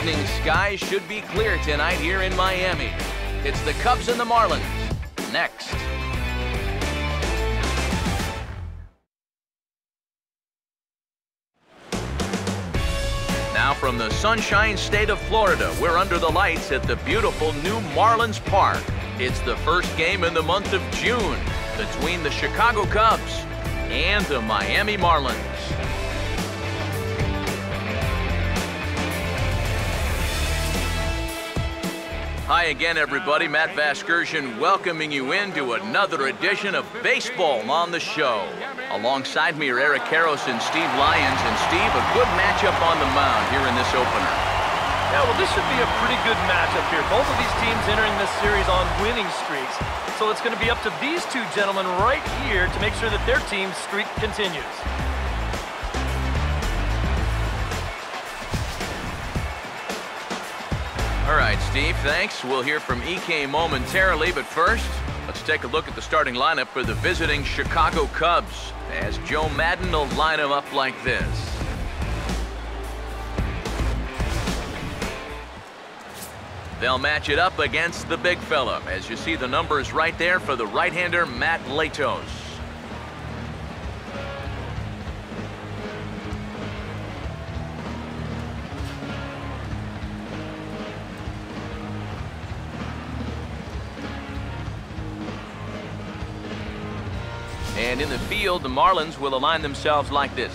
evening skies should be clear tonight here in Miami. It's the Cubs and the Marlins. Next. Now from the Sunshine State of Florida, we're under the lights at the beautiful new Marlins Park. It's the first game in the month of June between the Chicago Cubs and the Miami Marlins. Hi again, everybody. Matt Vasgersian welcoming you into another edition of Baseball on the Show. Alongside me are Eric Karros and Steve Lyons. And Steve, a good matchup on the mound here in this opener. Yeah, well, this should be a pretty good matchup here. Both of these teams entering this series on winning streaks. So it's going to be up to these two gentlemen right here to make sure that their team's streak continues. All right, Steve, thanks. We'll hear from EK momentarily, but first, let's take a look at the starting lineup for the visiting Chicago Cubs, as Joe Madden will line them up like this. They'll match it up against the big fella, as you see the numbers right there for the right-hander Matt Latos. And in the field, the Marlins will align themselves like this.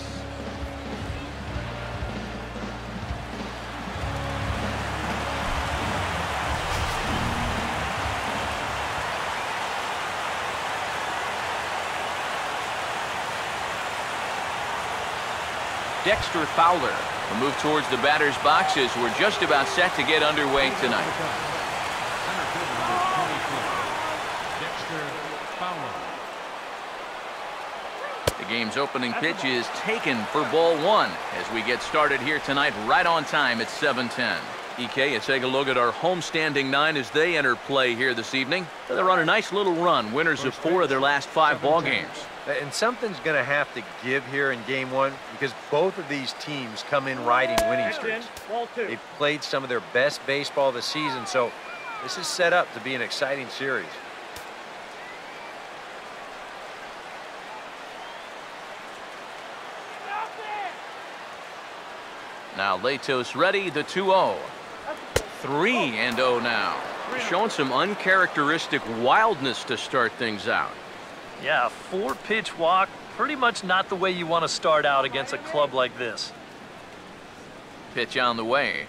Dexter Fowler will move towards the batter's boxes. We're just about set to get underway tonight. The game's opening pitch is taken for ball one as we get started here tonight right on time at 7:10. EK, let's take a look at our homestanding nine as they enter play here this evening. They're on a nice little run, winners of 4 of their last 5 ball games. And something's going to have to give here in game one because both of these teams come in riding winning streaks. They've played some of their best baseball this season, so this is set up to be an exciting series. Now Latos ready, the 2-0. 3-0 now. Showing some uncharacteristic wildness to start things out. Yeah, 4-pitch walk, pretty much not the way you want to start out against a club like this. Pitch on the way.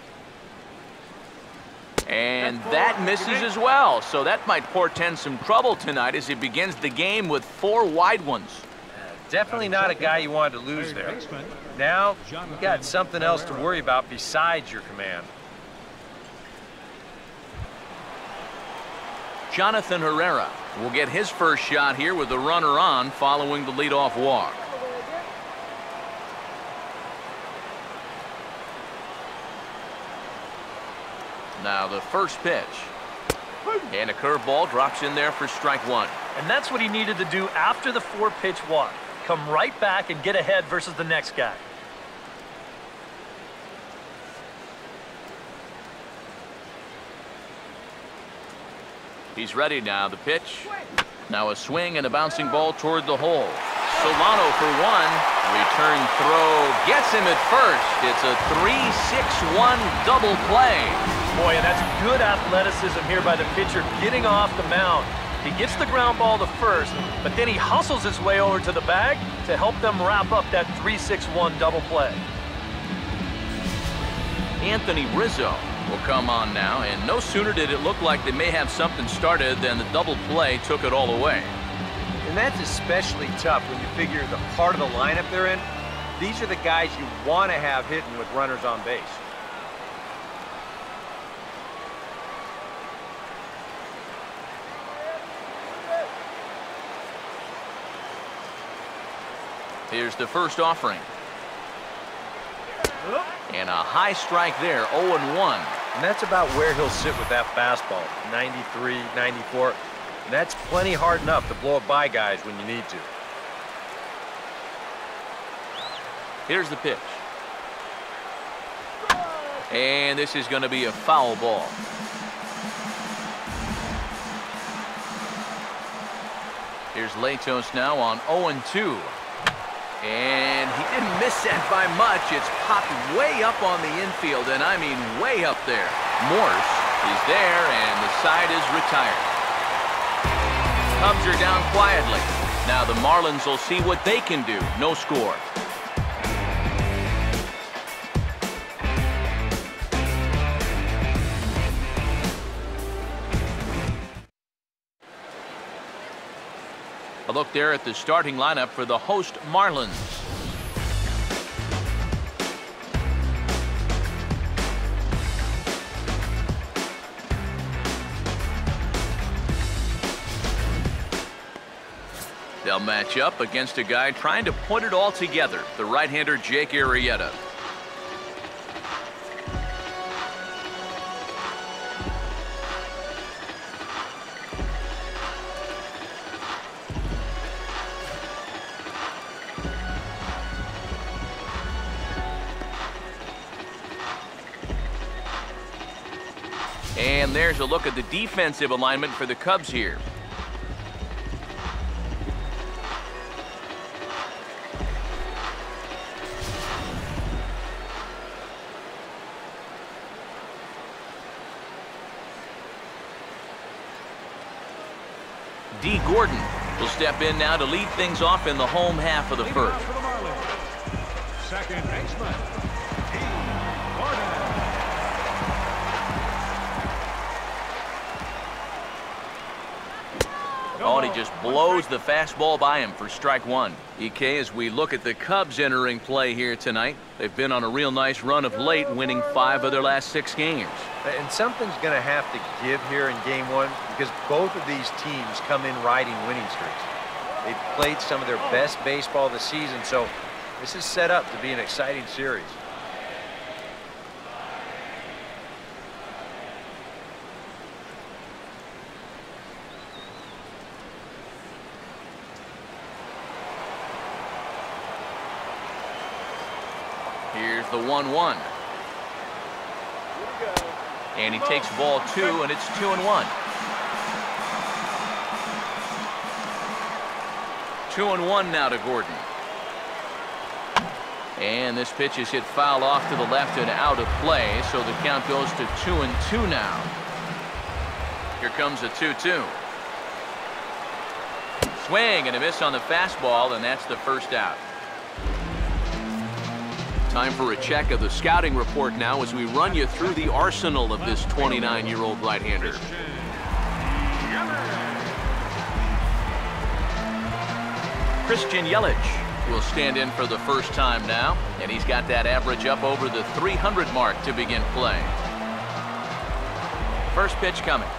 And that misses as well, so that might portend some trouble tonight as he begins the game with 4 wide ones. Definitely not a guy you wanted to lose there. Now, you got something else to worry about besides your command. Jonathan Herrera will get his first shot here with the runner on following the leadoff walk. Now the first pitch. And a curveball drops in there for strike 1. And that's what he needed to do after the 4-pitch walk. Come right back and get ahead versus the next guy. He's ready now. The pitch. Now a swing and a bouncing ball toward the hole. Solano for 1. Return throw gets him at first. It's a 3-6-1 double play. Boy, and that's good athleticism here by the pitcher getting off the mound. He gets the ground ball to first, but then he hustles his way over to the bag to help them wrap up that 3-6-1 double play. Anthony Rizzo will come on now, and no sooner did it look like they may have something started than the double play took it all away. And that's especially tough when you figure the part of the lineup they're in. These are the guys you want to have hitting with runners on base. Here's the first offering. And a high strike there, 0-1. And that's about where he'll sit with that fastball, 93, 94. And that's plenty hard enough to blow it by guys when you need to. Here's the pitch. And this is going to be a foul ball. Here's Latos now on 0-2. And he didn't miss that by much. It's popped way up on the infield, and I mean way up there. Morse is there, and the side is retired. Cubs are down quietly. Now the Marlins will see what they can do. No score. A look there at the starting lineup for the host Marlins. They'll match up against a guy trying to put it all together, the right-hander Jake Arrieta. And there's a look at the defensive alignment for the Cubs here. D. Gordon will step in now to lead things off in the home half of the first. Second baseman, D. Gordon. Oh, and he just blows the fastball by him for strike one. EK, as we look at the Cubs entering play here tonight, they've been on a real nice run of late, winning 5 of their last 6 games. And something's going to have to give here in game one because both of these teams come in riding winning streaks. They've played some of their best baseball this season, so this is set up to be an exciting series. Here's the 1-1. And he takes ball 2, and it's 2-1. 2-1 now to Gordon. And this pitch is hit foul off to the left and out of play, so the count goes to 2-2 now. Here comes a 2-2. Swing and a miss on the fastball, and that's the first out. Time for a check of the scouting report now as we run you through the arsenal of this 29-year-old right-hander. Christian Yelich will stand in for the first time now, and he's got that average up over the 300 mark to begin play. First pitch coming.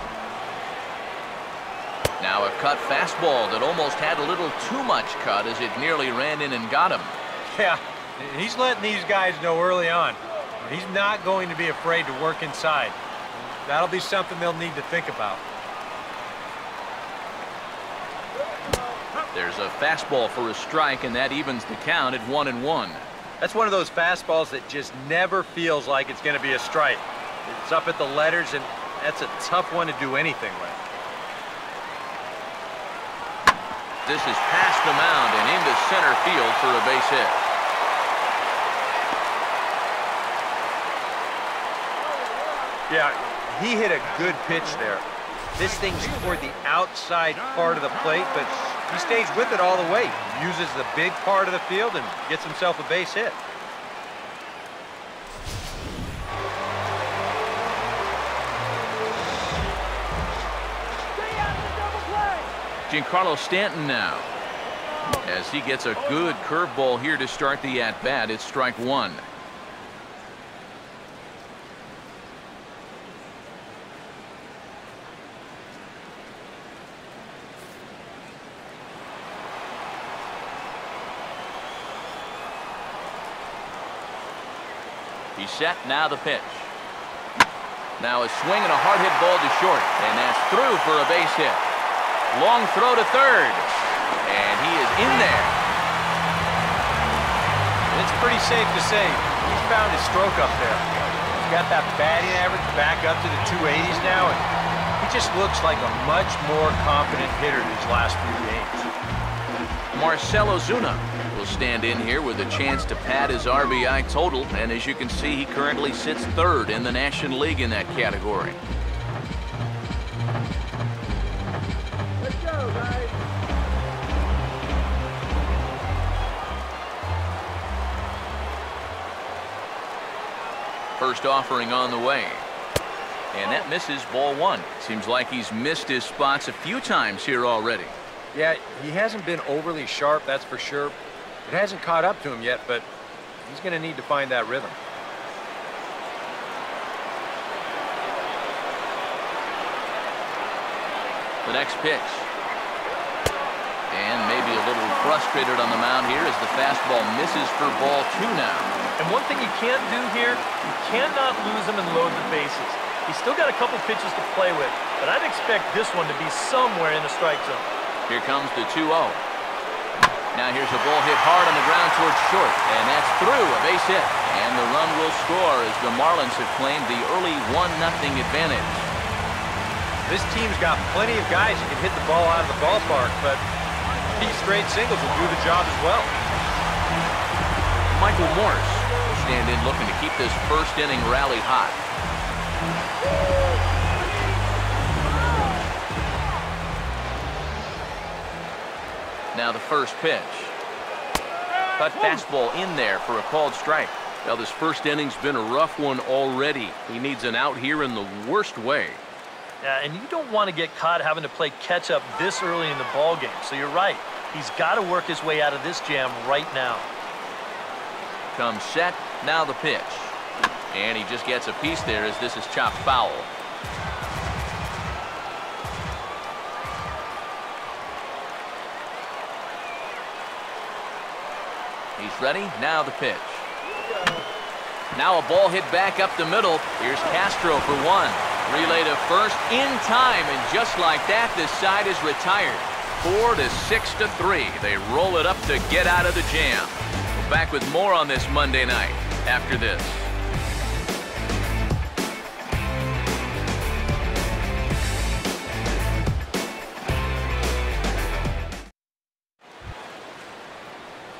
Now a cut fastball that almost had a little too much cut as it nearly ran in and got him. Yeah. He's letting these guys know early on. He's not going to be afraid to work inside. That'll be something they'll need to think about. There's a fastball for a strike, and that evens the count at 1-1. That's one of those fastballs that just never feels like it's going to be a strike. It's up at the letters, and that's a tough one to do anything with. This is past the mound and into center field for a base hit. Yeah, he hit a good pitch there. This thing's toward the outside part of the plate, but he stays with it all the way. Uses the big part of the field and gets himself a base hit. Giancarlo Stanton now, as he gets a good curveball here to start the at-bat. It's strike one. He's set, now the pitch. Now a swing and a hard hit ball to short, and that's through for a base hit. Long throw to third, and he is in there. It's pretty safe to say he's found his stroke up there. He's got that batting average back up to the 280s now, and he just looks like a much more confident hitter these last few games. Marcell Ozuna will stand in here with a chance to pad his RBI total, and as you can see, he currently sits third in the National League in that category. Let's go, guys. First offering on the way. And that misses, ball one. Seems like he's missed his spots a few times here already. Yeah, he hasn't been overly sharp, that's for sure. It hasn't caught up to him yet, but he's going to need to find that rhythm. The next pitch. And maybe a little frustrated on the mound here as the fastball misses for ball two now. And one thing you can't do here, you cannot lose him and load the bases. He's still got a couple pitches to play with, but I'd expect this one to be somewhere in the strike zone. Here comes the 2-0. Now here's a ball hit hard on the ground towards short, and that's through, a base hit. And the run will score as the Marlins have claimed the early 1-0 advantage. This team's got plenty of guys who can hit the ball out of the ballpark, but these straight singles will do the job as well. Michael Morse will stand in looking to keep this first inning rally hot. Now the first pitch. Cut fastball in there for a called strike. Now this first inning's been a rough one already. He needs an out here in the worst way. Yeah, and you don't want to get caught having to play catch up this early in the ball game. So you're right. He's got to work his way out of this jam right now. Comes set. Now the pitch. And he just gets a piece there as this is chopped foul. He's ready. Now the pitch. Now a ball hit back up the middle. Here's Castro for one. Relay to first in time, and just like that, this side is retired. 4-6-3. They roll it up to get out of the jam. We're back with more on this Monday night after this.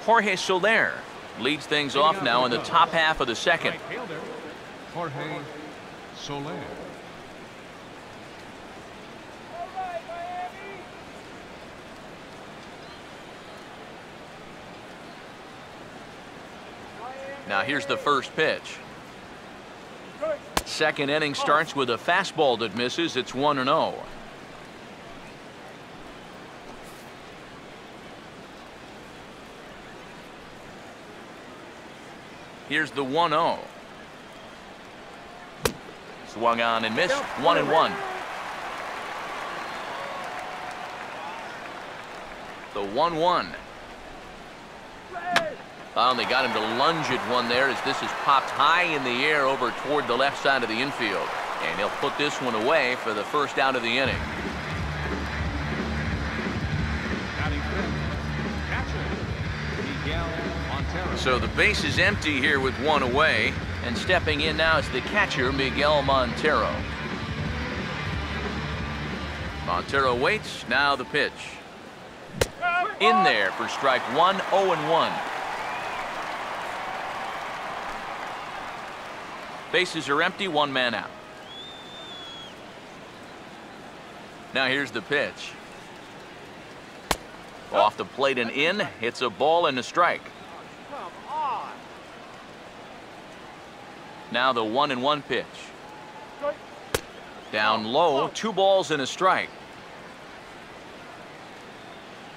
Jorge Soler leads things off now in the top half of the second. Right fielder, Jorge Soler. Now here's the first pitch. Second inning starts with a fastball that misses. It's 1-0. Here's the 1-0. Swung on and missed. 1-1. The 1-1. Finally got him to lunge at one there as this is popped high in the air over toward the left side of the infield. And he'll put this one away for the first out of the inning. So the base is empty here with one away, and stepping in now is the catcher, Miguel Montero. Montero waits. Now the pitch. In there for strike one, 0-1. Bases are empty, one man out. Now here's the pitch. Off the plate and in. It's a ball and a strike. Now the 1-1 pitch. Down low, 2 balls and a strike.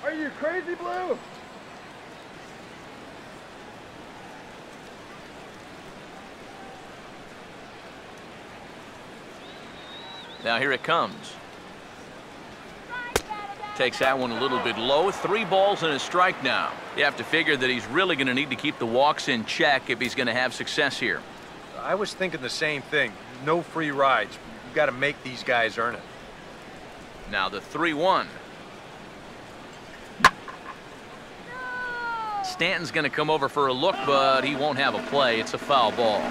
Are you crazy, Blue? Now here it comes. Takes that one a little bit low. 3 balls and a strike now. You have to figure that he's really going to need to keep the walks in check if he's going to have success here. I was thinking the same thing. No free rides. You've got to make these guys earn it. Now the 3-1. Stanton's going to come over for a look, but he won't have a play. It's a foul ball.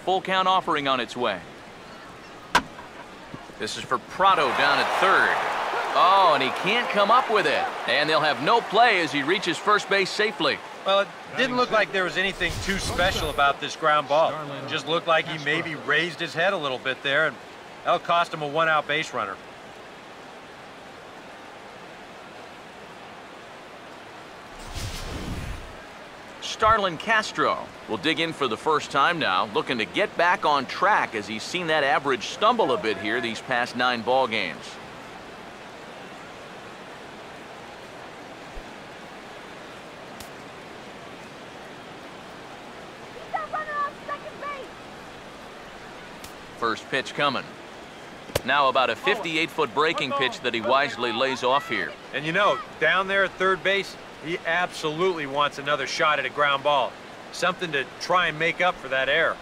full count offering on its way. This is for Prado down at third. Oh, and he can't come up with it. And they'll have no play as he reaches first base safely. Well, it didn't look like there was anything too special about this ground ball. It just looked like he maybe raised his head a little bit there, and that'll cost him a one-out base runner. Starlin Castro will dig in for the first time now, looking to get back on track as he's seen that average stumble a bit here these past 9 ball games. First pitch coming. Now about a 58-foot breaking pitch that he wisely lays off here. And you know, down there at third base, he absolutely wants another shot at a ground ball. Something to try and make up for that error.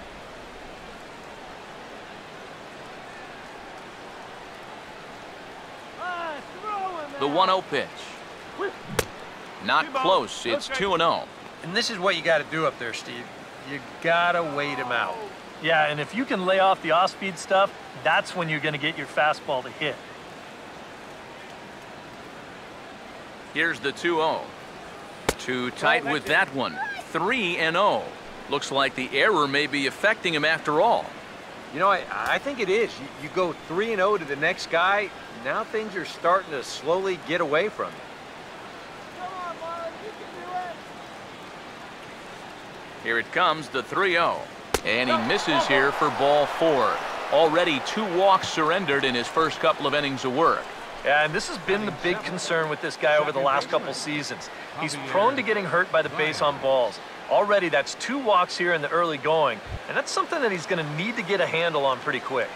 The 1-0 pitch. Not close. It's 2-0. And this is what you got to do up there, Steve. You got to wait him out. Yeah, and if you can lay off the off-speed stuff, that's when you're going to get your fastball to hit. Here's the 2-0. Too tight with that one. 3-0. Looks like the error may be affecting him after all. You know, I think it is. You go 3-0 to the next guy, now things are starting to slowly get away from you. Come on, Marlins, you can do it. Here it comes, the 3-0. And he misses here for ball 4. Already 2 walks surrendered in his first couple of innings of work. Yeah, and this has been the big concern with this guy over the last couple seasons. He's prone to getting hurt by the base on balls. Already, that's 2 walks here in the early going, and that's something that he's going to need to get a handle on pretty quick.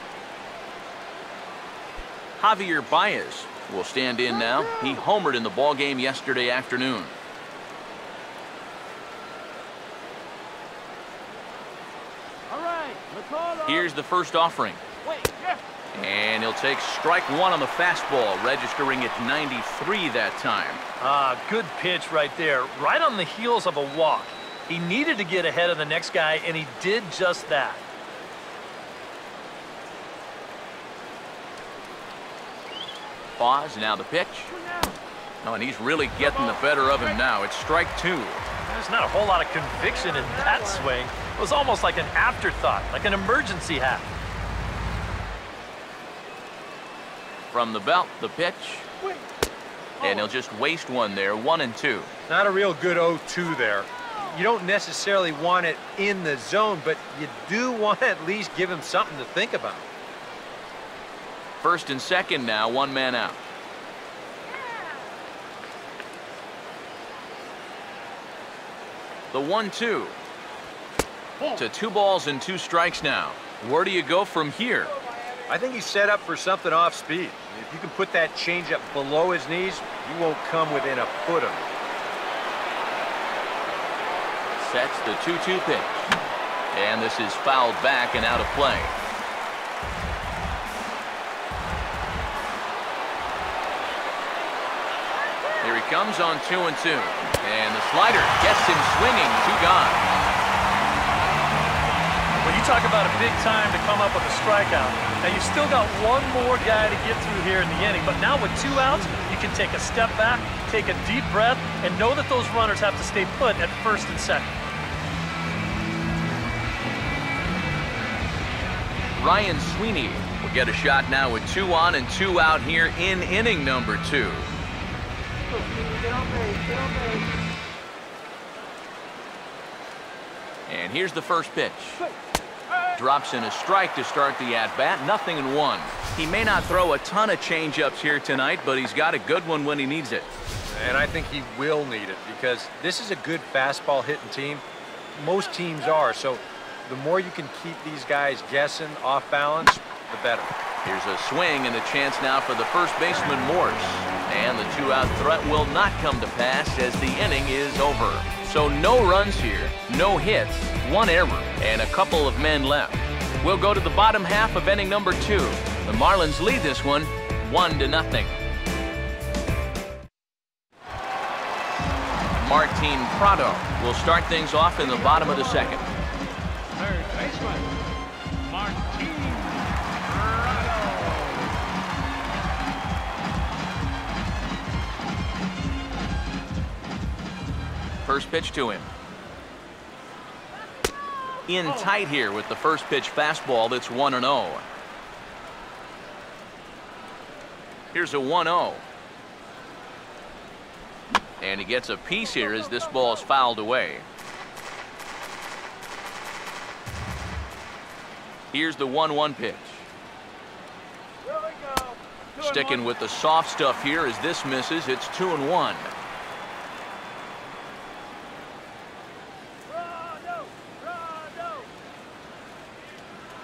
Javier Baez will stand in now. He homered in the ballgame yesterday afternoon. Here's the first offering. And he'll take strike 1 on the fastball, registering at 93 that time. Good pitch right there, right on the heels of a walk. He needed to get ahead of the next guy, and he did just that. Pause, now the pitch. Oh, and he's really getting the better of him now. It's strike 2. There's not a whole lot of conviction in that swing. It was almost like an afterthought, like an emergency hack. From the belt, the pitch. And he'll just waste one there, 1-2. Not a real good 0-2 there. You don't necessarily want it in the zone, but you do want to at least give him something to think about. First and second now, 1 man out. The 1-2. To 2 balls and 2 strikes now. Where do you go from here? I think he's set up for something off speed. If you can put that changeup below his knees, you won't come within a foot of it. Sets the 2-2 pitch. And this is fouled back and out of play. Here he comes on 2-2. And the slider gets him swinging, 2 gone. When you talk about a big time to come up with a strikeout, now you've still got 1 more guy to get through here in the inning, but now with 2 outs, you can take a step back, take a deep breath, and know that those runners have to stay put at first and second. Ryan Sweeney will get a shot now with 2 on and 2 out here in inning number 2. Get on base, get on base. And here's the first pitch. Drops in a strike to start the at-bat, 0-1. He may not throw a ton of change-ups here tonight, but he's got a good one when he needs it. And I think he will need it because this is a good fastball hitting team. Most teams are, so the more you can keep these guys guessing off balance, the better. Here's a swing and a chance now for the first baseman, Morse. And the 2-out threat will not come to pass as the inning is over. So no runs here, no hits, 1 error, and a couple of men left. We'll go to the bottom half of inning number 2. The Marlins lead this one 1-0. Martin Prado will start things off in the bottom of the second. Third baseman, first pitch to him. In tight here with the first pitch fastball that's 1-0. Here's a 1-0. And he gets a piece here as this ball is fouled away. Here's the 1-1 pitch. Sticking with the soft stuff here as this misses. It's 2-1.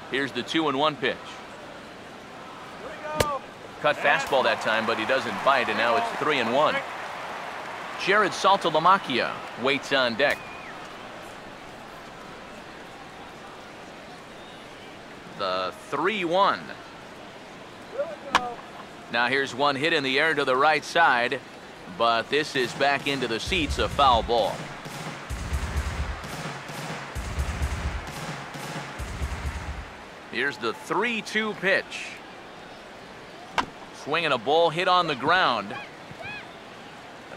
Here's the 2-1 pitch. Cut fastball that time, but he doesn't bite, and now it's 3-1. Jared Saltalamacchia waits on deck. The 3-1. Now here's one hit in the air to the right side, but this is back into the seats, a foul ball. Here's the 3-2 pitch. Swinging a ball hit on the ground.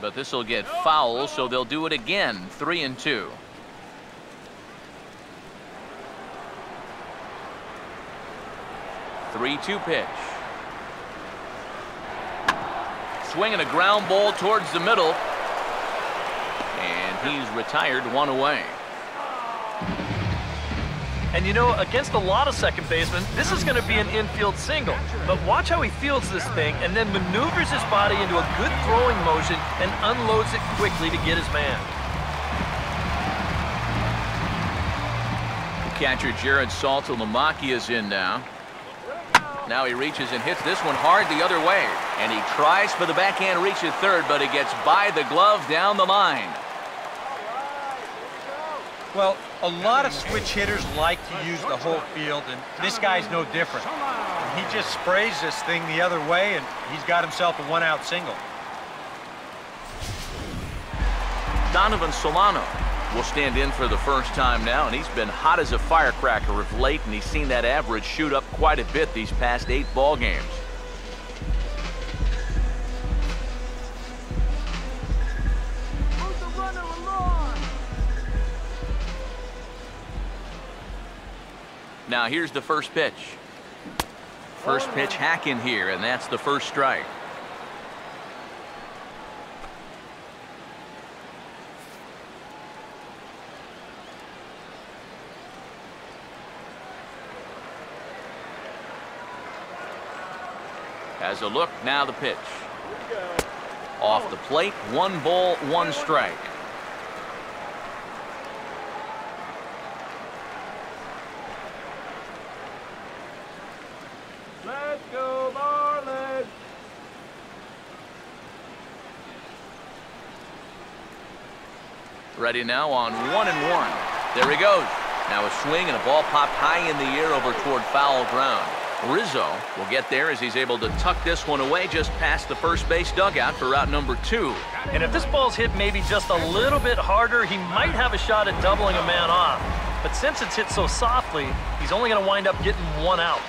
But this will get foul, so they'll do it again. 3-2. Three-2 pitch. Swinging a ground ball towards the middle. And he's retired, one away. And you know, against a lot of second basemen, this is going to be an infield single. But watch how he fields this thing and then maneuvers his body into a good throwing motion and unloads it quickly to get his man. Catcher Jared Saltalamacchia is in now. Now he reaches and hits this one hard the other way. And he tries for the backhand reach at third, but it gets by the glove down the line. Well, a lot of switch hitters like to use the whole field, and this guy's no different. He just sprays this thing the other way, and he's got himself a one-out single. Donovan Solano will stand in for the first time now, and he's been hot as a firecracker of late, and he's seen that average shoot up quite a bit these past 8 ball games. Now here's the first pitch. First pitch hack in here, and that's the first strike. Has a look, now the pitch. Off the plate, 1 ball, 1 strike. Let's go, Marlins! Ready now on 1-1. There he goes. Now a swing and a ball popped high in the air over toward foul ground. Rizzo will get there as he's able to tuck this one away just past the first base dugout for route number 2. And if this ball's hit maybe just a little bit harder, he might have a shot at doubling a man off. But since it's hit so softly, he's only going to wind up getting 1 out.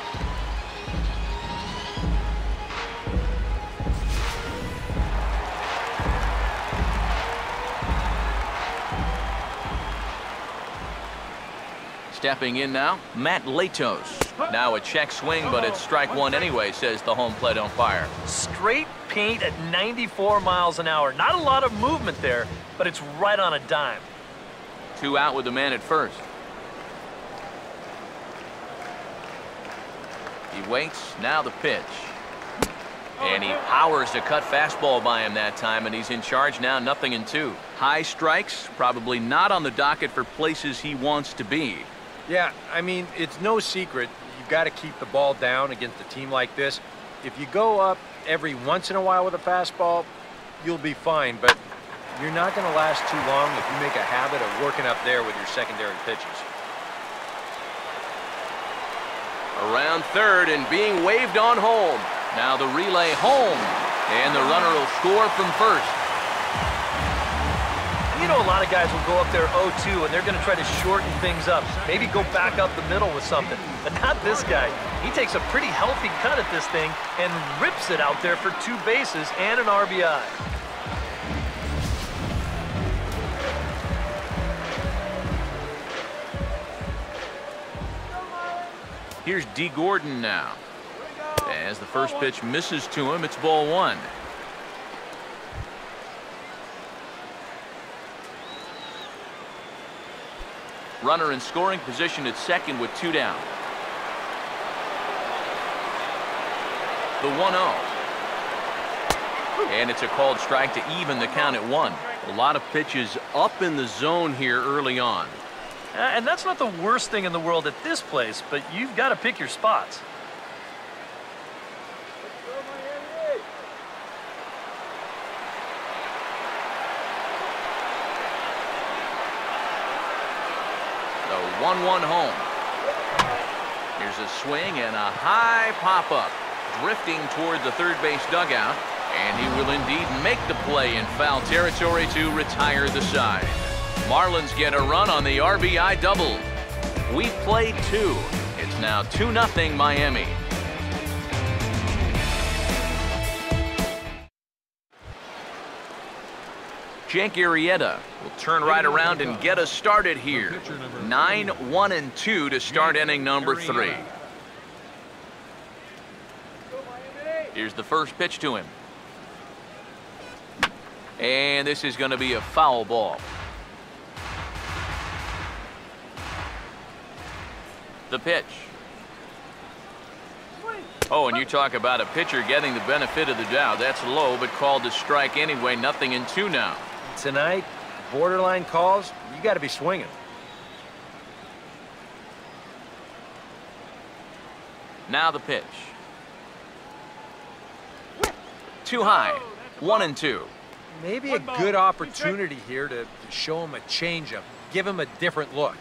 Stepping in now, Matt Latos. Now a check swing, but it's strike 1 anyway, says the home plate umpire. Straight paint at 94 miles an hour. Not a lot of movement there, but it's right on a dime. 2 out with the man at first. He waits, now the pitch. And he powers a cut fastball by him that time, and he's in charge now, 0-2. High strikes, probably not on the docket for places he wants to be. Yeah, I mean, it's no secret. You've got to keep the ball down against a team like this. If you go up every once in a while with a fastball, you'll be fine, but you're not going to last too long if you make a habit of working up there with your secondary pitches. Around third and being waved on home. Now the relay home, and the runner will score from first. You know, a lot of guys will go up there 0-2, and they're going to try to shorten things up. Maybe go back up the middle with something. But not this guy. He takes a pretty healthy cut at this thing and rips it out there for 2 bases and an RBI. Here's D. Gordon now. As the first pitch misses to him, it's ball one. Runner in scoring position at second with 2 down. The 1-0. And it's a called strike to even the count at 1. A lot of pitches up in the zone here early on. And that's not the worst thing in the world at this place, but you've got to pick your spots. The 1-1 home. Here's a swing and a high pop-up. Drifting toward the third base dugout. And he will indeed make the play in foul territory to retire the side. Marlins get a run on the RBI double. We played 2. It's now 2-0 Miami. Jake Arrieta will turn right around and get us started here. 9-1-2 to start inning number 3. Here's the first pitch to him. And this is going to be a foul ball. The pitch. Oh, and you talk about a pitcher getting the benefit of the doubt. That's low, but called to strike anyway. 0-2 now. Tonight, borderline calls, you got to be swinging. Now the pitch. Too high. 1-2. Maybe a good opportunity here to show him a changeup, give him a different look.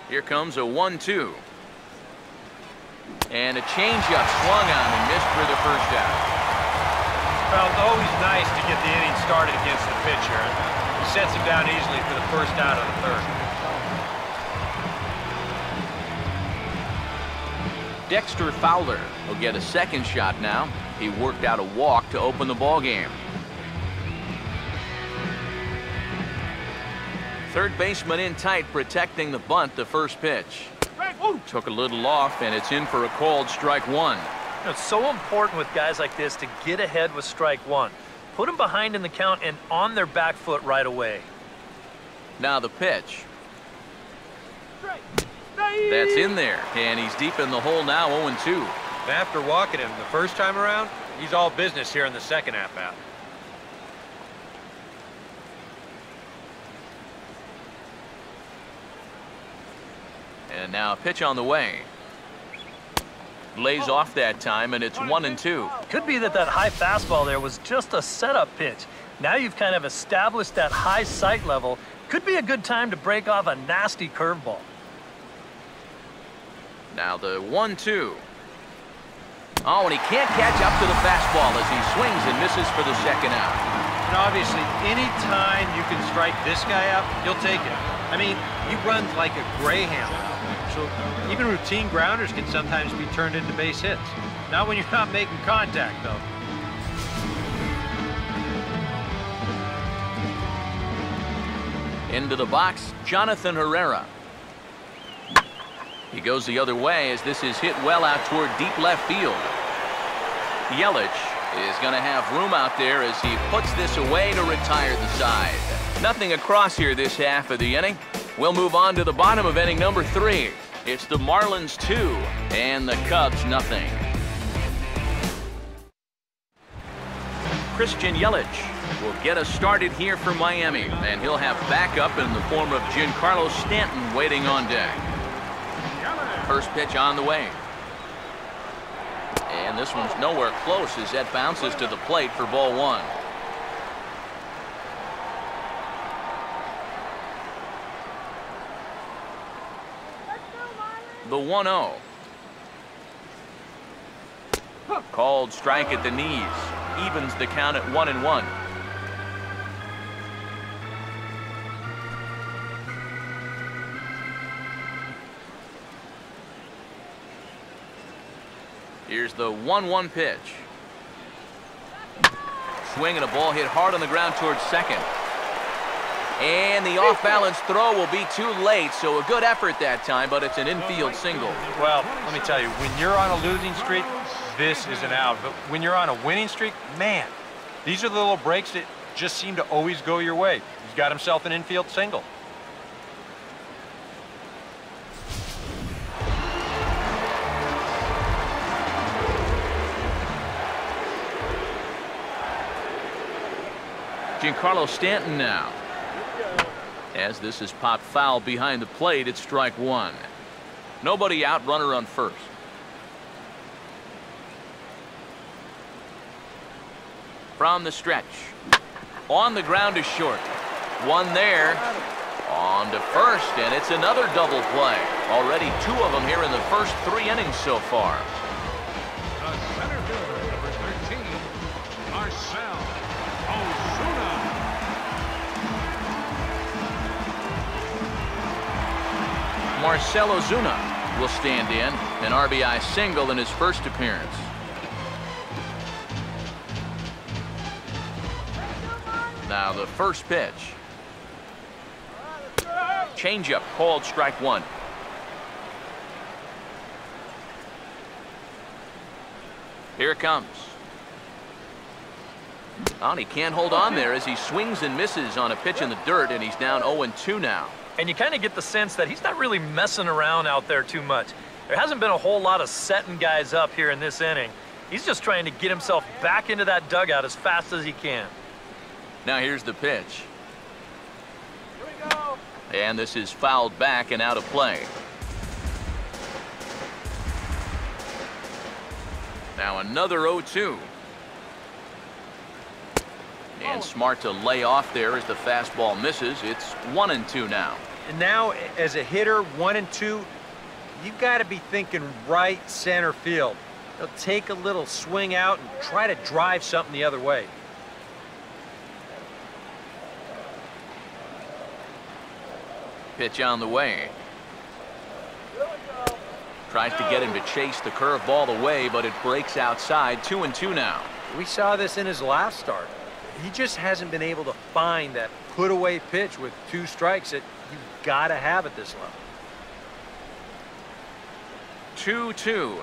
Here comes a 1-2. And a changeup swung on and missed for the first out. Well, it's always nice to get the inning started against the pitcher. He sets him down easily for the first out of the third. Dexter Fowler will get a second shot now. He worked out a walk to open the ball game. Third baseman in tight, protecting the bunt. The first pitch. Took a little off, and it's in for a called strike 1. It's so important with guys like this to get ahead with strike 1. Put them behind in the count and on their back foot right away. Now the pitch. That's in there, and he's deep in the hole now, 0-2. After walking him the first time around, he's all business here in the second half out. And now a pitch on the way. Lays off that time, and it's 1-2. Could be that high fastball there was just a setup pitch. Now you've kind of established that high sight level. Could be a good time to break off a nasty curveball. Now the 1-2. Oh, and he can't catch up to the fastball as he swings and misses for the second out. And obviously, any time you can strike this guy out, you'll take it. I mean, he runs like a greyhound. So even routine grounders can sometimes be turned into base hits. Not when you're not making contact, though. Into the box, Jonathan Herrera. He goes the other way as this is hit well out toward deep left field. Yelich is going to have room out there as he puts this away to retire the side. Nothing across here this half of the inning. We'll move on to the bottom of inning number 3. It's the Marlins 2 and the Cubs 0. Christian Yelich will get us started here for Miami, and he'll have backup in the form of Giancarlo Stanton waiting on deck. First pitch on the way. And this one's nowhere close as that bounces to the plate for ball 1. The 1-0. Called strike at the knees. Evens the count at 1-1. Here's the 1-1 pitch. Swing and a ball hit hard on the ground towards second. And the off-balance throw will be too late, so a good effort that time, but it's an infield single. Well, let me tell you, when you're on a losing streak, this is an out. But when you're on a winning streak, man, these are the little breaks that just seem to always go your way. He's got himself an infield single. Giancarlo Stanton now. As this is popped foul behind the plate, it's strike one. Nobody out, runner on first. From the stretch. On the ground is short. One there. On to first, and it's another double play. Already two of them here in the first 3 innings so far. The center fielder, number 13, Marcell Ozuna. Marcell Ozuna will stand in. An RBI single in his first appearance. Now the first pitch. Changeup called strike one. Here it comes. And he can't hold on there as he swings and misses on a pitch in the dirt, and he's down 0-2 now. And you kind of get the sense that he's not really messing around out there too much. There hasn't been a whole lot of setting guys up here in this inning. He's just trying to get himself back into that dugout as fast as he can. Now here's the pitch. And this is fouled back and out of play. Now another 0-2. And smart to lay off there as the fastball misses. It's 1-2 now. And now, as a hitter, 1-2, you've got to be thinking right center field. They'll take a little swing out and try to drive something the other way. Pitch on the way. Tries to get him to chase the curveball away, but it breaks outside. 2-2 now. We saw this in his last start. He just hasn't been able to find that put-away pitch with 2 strikes that you've got to have at this level. 2-2.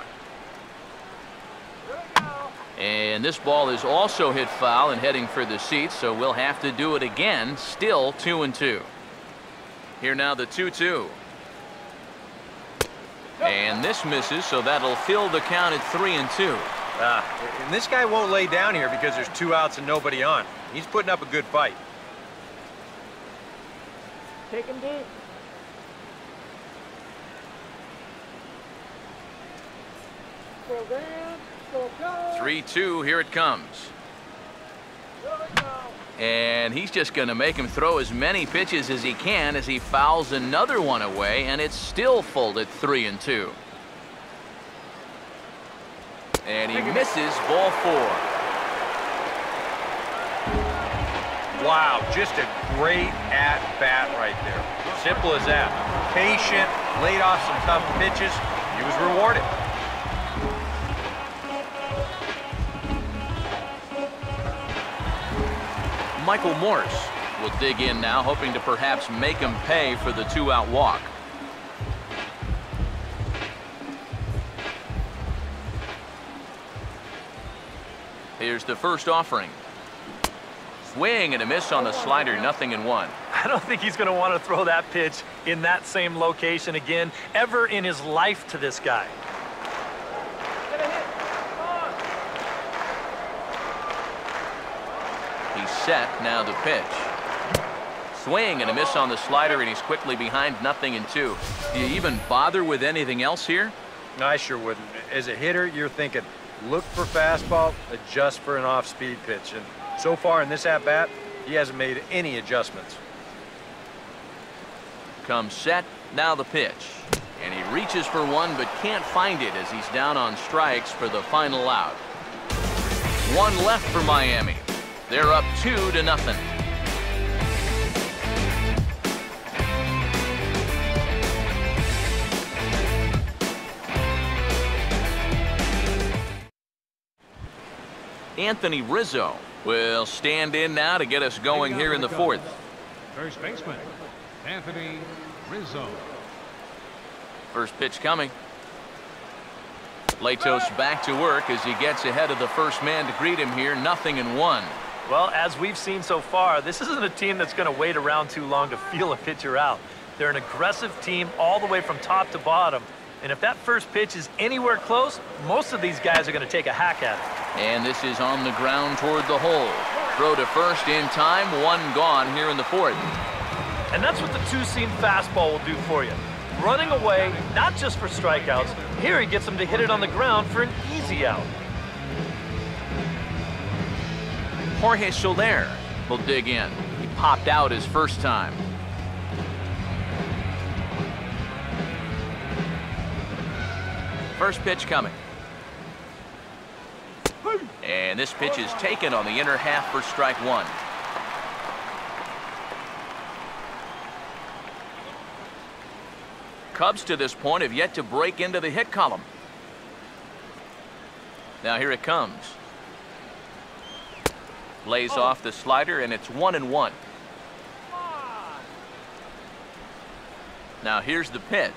And this ball is also hit foul and heading for the seats, so we'll have to do it again. Still 2-2. Here now the 2-2. And this misses, so that'll fill the count at 3-2. And this guy won't lay down here because there's 2 outs and nobody on. He's putting up a good fight. Take him deep. Slow down, slow go. 3-2, here it comes. And he's just going to make him throw as many pitches as he can as he fouls another one away, and it's still full at 3-2. And he misses ball 4. Wow, just a great at-bat right there. Simple as that. Patient, laid off some tough pitches. He was rewarded. Michael Morse will dig in now, hoping to perhaps make him pay for the 2-out walk. Here's the first offering. Swing and a miss on the slider, 0-1. I don't think he's going to want to throw that pitch in that same location again ever in his life to this guy. He's set, now the pitch. Swing and a miss on the slider, and he's quickly behind 0-2. Do you even bother with anything else here? No, I sure wouldn't. As a hitter, you're thinking, look for fastball, adjust for an off-speed pitch. And so far in this at-bat, he hasn't made any adjustments. Comes set, now the pitch. And he reaches for one, but can't find it as he's down on strikes for the final out. 1 left for Miami. They're up 2-0. Anthony Rizzo will stand in now to get us going here in the 4th. First baseman, Anthony Rizzo. First pitch coming. Latos back to work as he gets ahead of the first man to greet him here. 0-1. Well, as we've seen so far, this isn't a team that's going to wait around too long to feel a pitcher out. They're an aggressive team all the way from top to bottom. And if that first pitch is anywhere close, most of these guys are going to take a hack at it. And this is on the ground toward the hole. Throw to first in time. One gone here in the fourth. And that's what the two-seam fastball will do for you. Running away, not just for strikeouts. Here he gets him to hit it on the ground for an easy out. Jorge Soler will dig in. He popped out his first time. First pitch coming. And this pitch is taken on the inner half for strike one. Cubs to this point have yet to break into the hit column. Now here it comes. Lays off the slider, and it's 1-1. Now here's the pitch.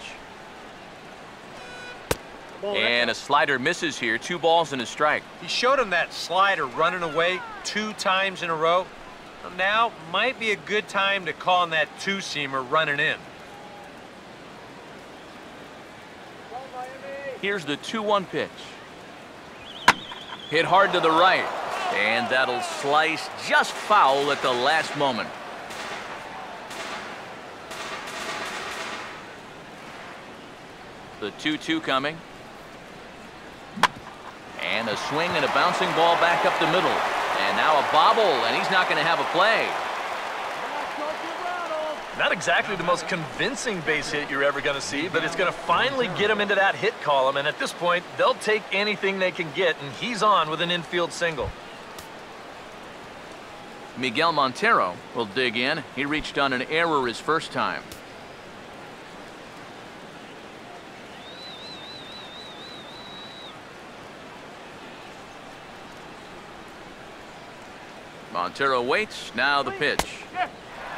And a slider misses here. 2 balls and a strike. He showed him that slider running away 2 times in a row. Now might be a good time to call on that two-seamer running in. Here's the 2-1 pitch. Hit hard to the right. And that'll slice just foul at the last moment. The 2-2 coming. And a swing and a bouncing ball back up the middle. And now a bobble, and he's not going to have a play. Not exactly the most convincing base hit you're ever going to see, but it's going to finally get him into that hit column. And at this point, they'll take anything they can get, and he's on with an infield single. Miguel Montero will dig in. He reached on an error his first time. Montero waits. Now the pitch.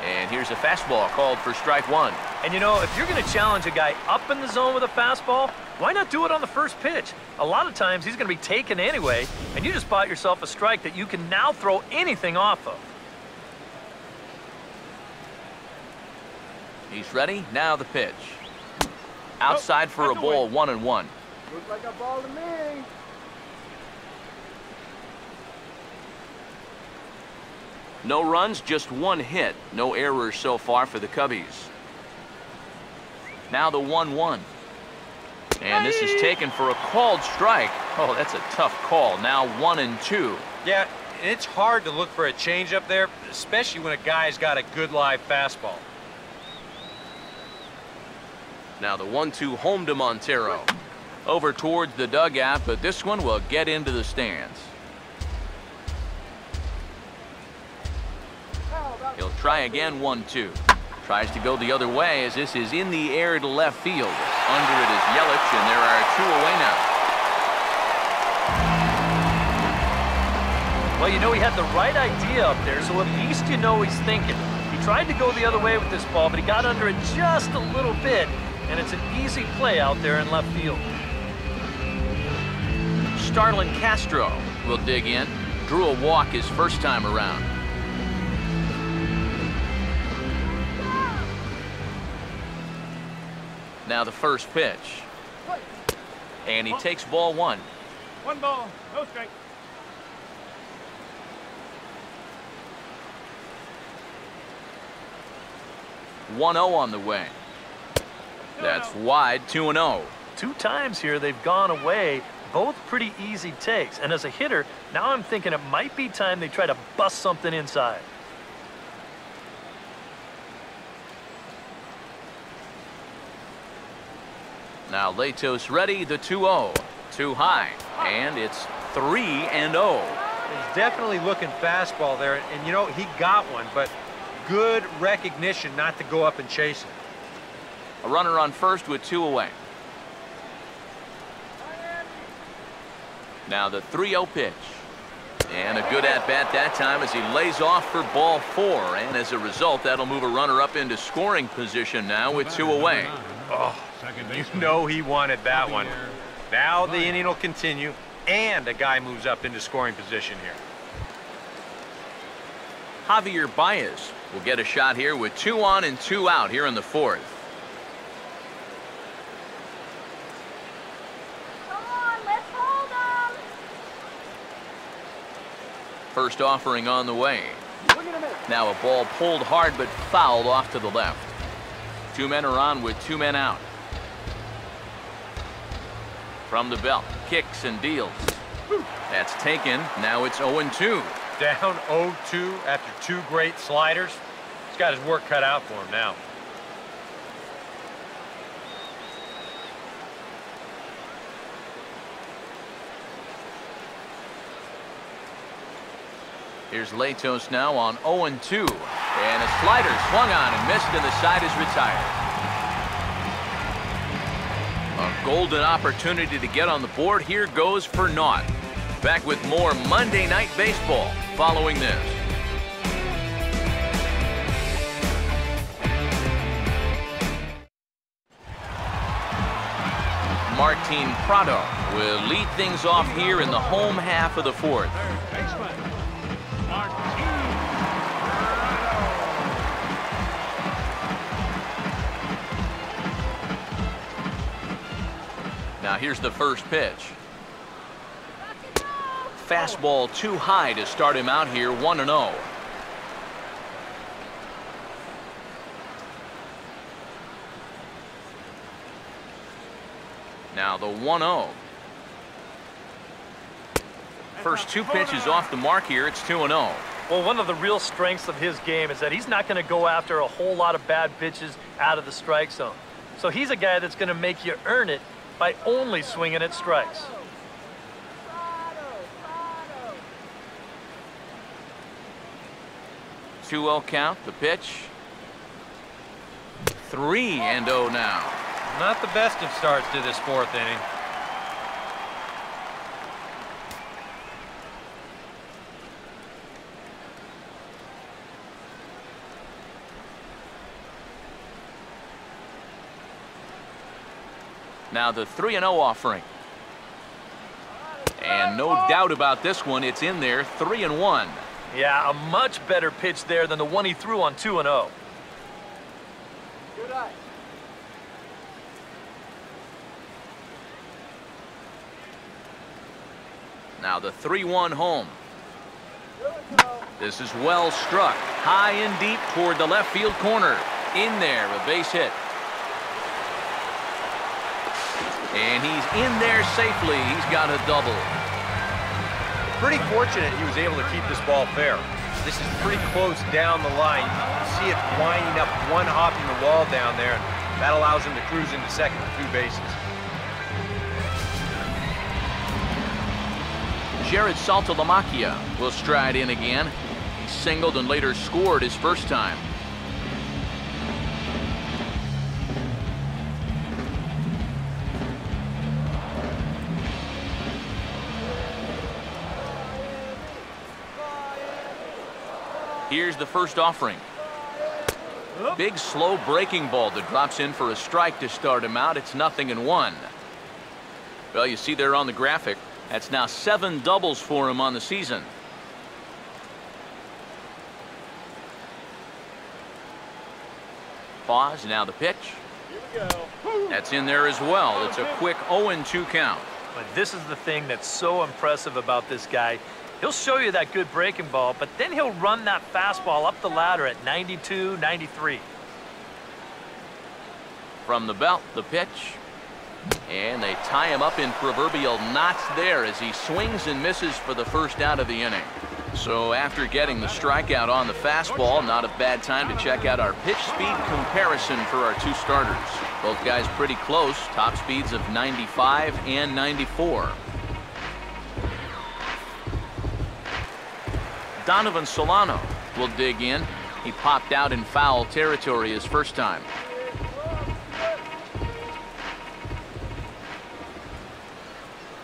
And here's a fastball called for strike one. And you know, if you're going to challenge a guy up in the zone with a fastball, why not do it on the first pitch? A lot of times he's going to be taken anyway, and you just bought yourself a strike that you can now throw anything off of. He's ready. Now the pitch. Outside for a ball. 1-1. Looks like a ball to me. No runs, just 1 hit. No errors so far for the Cubbies. Now the 1-1. And this is taken for a called strike. Oh, that's a tough call. Now 1-2. Yeah, it's hard to look for a changeup there, especially when a guy's got a good live fastball. Now the 1-2 home to Montero. Over towards the dugout, but this one will get into the stands. He'll try again. 1-2. Tries to go the other way as this is in the air to left field. Under it is Yelich, and there are 2 away now. Well, you know, he had the right idea up there, so at least you know he's thinking. He tried to go the other way with this ball, but he got under it just a little bit, and it's an easy play out there in left field. Starlin Castro will dig in. Drew a walk his first time around. Now the first pitch. And he takes ball 1. 1 ball, no strike. .0 on the way. That's wide. 2-0. 2 times here they've gone away, both pretty easy takes. And as a hitter, now I'm thinking it might be time they try to bust something inside. Now Latos ready, the 2-0. Too high, and it's 3-0. He's definitely looking fastball there, and you know, he got one, but good recognition not to go up and chase it. A runner on first with 2 away. Now the 3-0 pitch. And a good at-bat that time as he lays off for ball 4. And as a result, that'll move a runner up into scoring position now with 2 away. Oh, you know he wanted that one. Now the inning will continue, and a guy moves up into scoring position here. Javier Baez will get a shot here with 2 on and 2 out here in the 4th. Come on, let's hold them. First offering on the way. Now a ball pulled hard but fouled off to the left. 2 men are on with 2 men out. From the belt, kicks and deals. That's taken. Now it's 0-2. Down 0-2 after 2 great sliders. He's got his work cut out for him now. Here's Latos now on 0-2. And a slider swung on and missed, and the side is retired. A golden opportunity to get on the board here goes for naught. Back with more Monday Night Baseball following this. Martin Prado will lead things off here in the home half of the 4th. Now here's the first pitch. Fastball too high to start him out here, 1-0. Now the 1-0. First 2 pitches off the mark here. It's 2-0. Well, one of the real strengths of his game is that he's not going to go after a whole lot of bad pitches out of the strike zone. So he's a guy that's going to make you earn it by only swinging at strikes. 2-0 count, the pitch. 3-0 now. Not the best of starts to this 4th inning. Now the 3-0 offering. And no doubt about this one, it's in there, 3-1. Yeah, a much better pitch there than the one he threw on 2-0. Good eye. Now the 3-1 home. This is well struck, high and deep toward the left field corner. In there, a base hit. And he's in there safely. He's got a double. Pretty fortunate he was able to keep this ball fair. This is pretty close down the line. You see it winding up, one hopping the wall down there, and that allows him to cruise into second with 2 bases. Jared Saltalamacchia will stride in again. He singled and later scored his first time. Here's the first offering. Big slow breaking ball that drops in for a strike to start him out. It's 0-1. Well, you see there on the graphic, that's now 7 doubles for him on the season. Pause, now the pitch. Here we go. That's in there as well. It's a quick 0-2 count. But this is the thing that's so impressive about this guy. He'll show you that good breaking ball, but then he'll run that fastball up the ladder at 92, 93. From the belt, the pitch. And they tie him up in proverbial knots there as he swings and misses for the first out of the inning. So after getting the strikeout on the fastball, not a bad time to check out our pitch speed comparison for our 2 starters. Both guys pretty close, top speeds of 95 and 94. Donovan Solano will dig in. He popped out in foul territory his first time.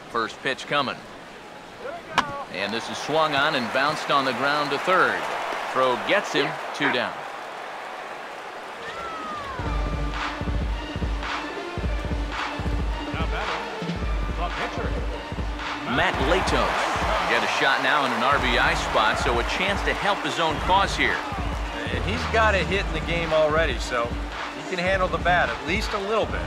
First pitch coming. And this is swung on and bounced on the ground to third. Throw gets him, 2 down. Matt Latos get a shot now in an RBI spot, so a chance to help his own cause here. And he's got a hit in the game already, so he can handle the bat at least a little bit.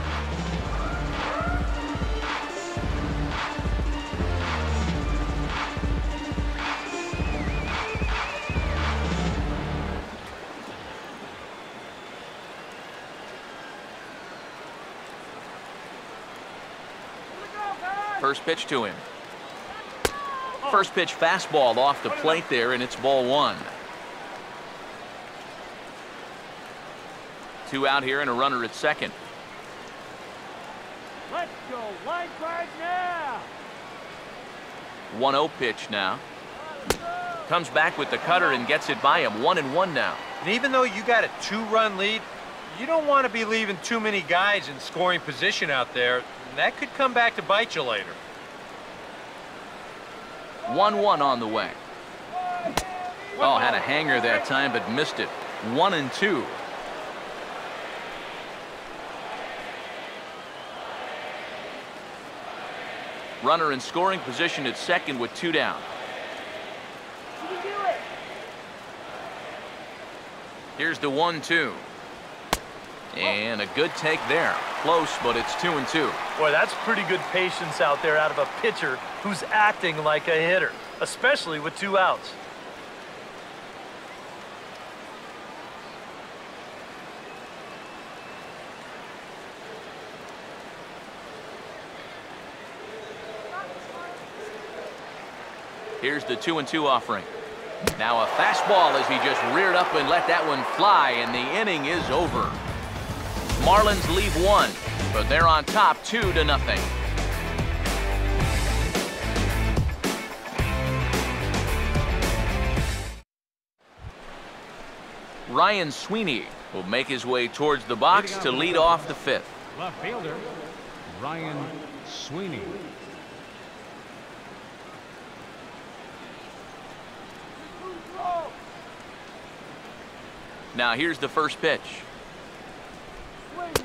First pitch to him. First pitch fastball off the plate there, and it's ball 1. 2 out here and a runner at second. Let's go. Line drive now. 1-0 pitch now. Comes back with the cutter and gets it by him. 1-1 now. And even though you got a 2-run lead, you don't want to be leaving too many guys in scoring position out there. That could come back to bite you later. 1-1 on the way. Oh, had a hanger that time, but missed it. 1-2. Runner in scoring position at second with 2 down. You can do it. Here's the 1-2. And a good take there. Close, but it's 2-2. Boy, that's pretty good patience out there out of a pitcher who's acting like a hitter, especially with 2 outs. Here's the 2-2 offering. Now a fastball as he just reared up and let that one fly, and the inning is over. Marlins leave 1, but they're on top 2-0. Ryan Sweeney will make his way towards the box to lead off the 5th. Left fielder, Ryan Sweeney. Now here's the first pitch.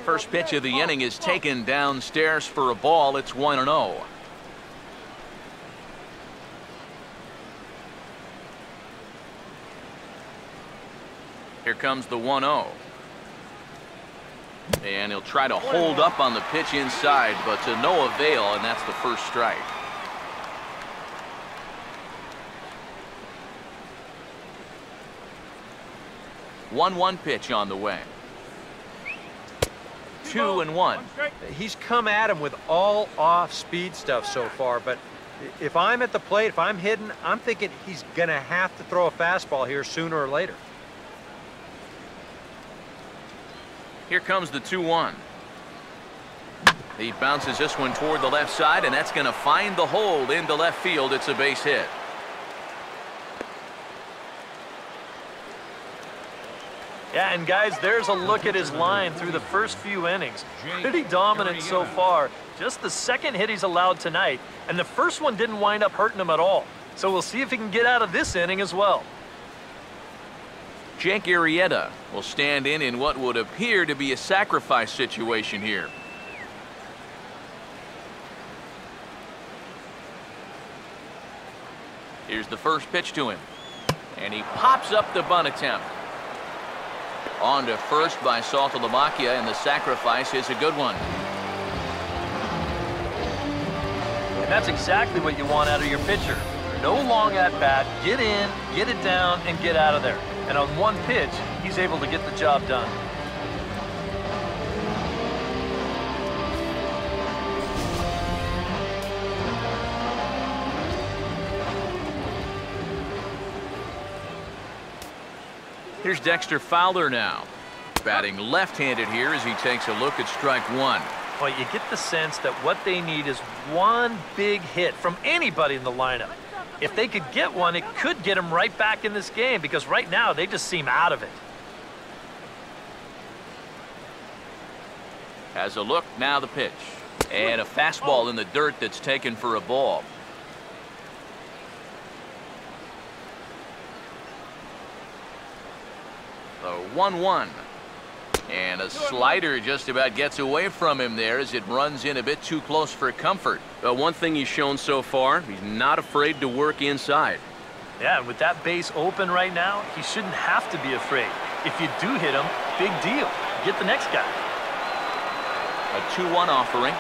First pitch of the inning is taken downstairs for a ball. It's 1-0. Here comes the 1-0. And he'll try to hold up on the pitch inside, but to no avail, and that's the first strike. One pitch on the way. 2-1. He's come at him with all off-speed stuff so far, but if I'm at the plate, if I'm hitting, I'm thinking he's going to have to throw a fastball here sooner or later. Here comes the 2-1. He bounces this one toward the left side, and that's going to find the hole into left field. It's a base hit. Yeah, and guys, there's a look at his line through the first few innings. Pretty dominant so far. Just the second hit he's allowed tonight, and the first one didn't wind up hurting him at all. So we'll see if he can get out of this inning as well. Jake Arrieta will stand in what would appear to be a sacrifice situation here. Here's the first pitch to him, and he pops up the bunt attempt. On to first by Saltalamacchia, and the sacrifice is a good one. And that's exactly what you want out of your pitcher. No long at bat, get in, get it down, and get out of there. And on one pitch, he's able to get the job done. Here's Dexter Fowler now, batting left-handed here as he takes a look at strike 1. Well, you get the sense that what they need is one big hit from anybody in the lineup. If they could get one, it could get them right back in this game, because right now they just seem out of it. Has a look, now the pitch. And a fastball in the dirt that's taken for a ball. 1-1. And a slider just about gets away from him there as it runs in a bit too close for comfort. One thing he's shown so far, he's not afraid to work inside. Yeah, and with that base open right now, he shouldn't have to be afraid. If you do hit him, big deal. Get the next guy. A 2-1 offering.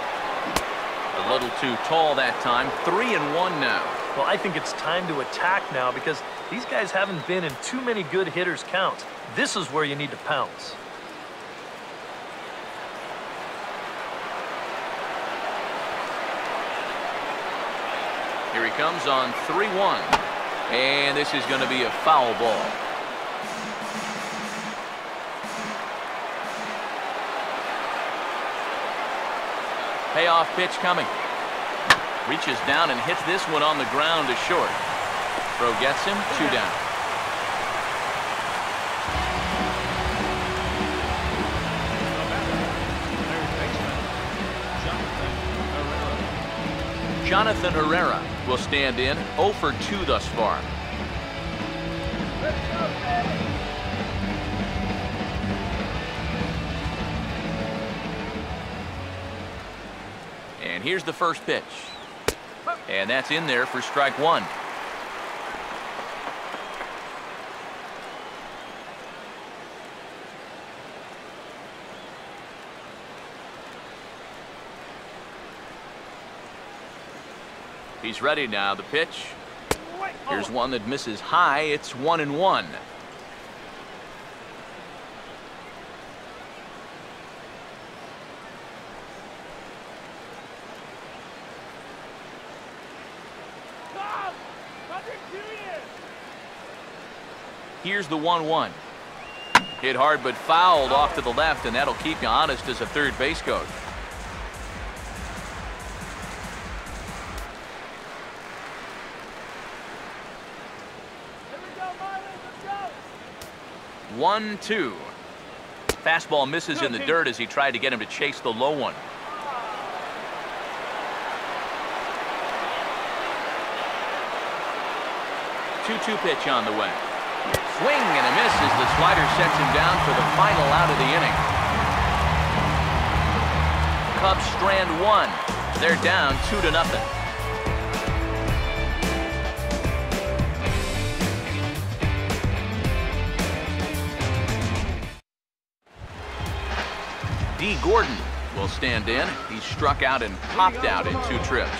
A little too tall that time. 3-1 now. Well, I think it's time to attack now because these guys haven't been in too many good hitters' counts. This is where you need to pounce. Here he comes on 3-1. And this is going to be a foul ball. Payoff pitch coming. Reaches down and hits this one on the ground to short. Throw gets him, 2 down. Jonathan Herrera will stand in, 0 for 2 thus far. And here's the first pitch. And that's in there for strike 1. He's ready now. The pitch. Here's one that misses high. It's 1-1. Here's the 1-1. Hit hard but fouled off to the left, and that'll keep you honest as a third base coach. Here we go, Marlins, let's go. 1-2. Fastball misses in the dirt as he tried to get him to chase the low one. Two-two pitch on the way. Swing and a miss as the slider sets him down for the final out of the inning. Cubs strand 1. They're down 2-0. D. Gordon will stand in. He struck out and popped out in 2 trips.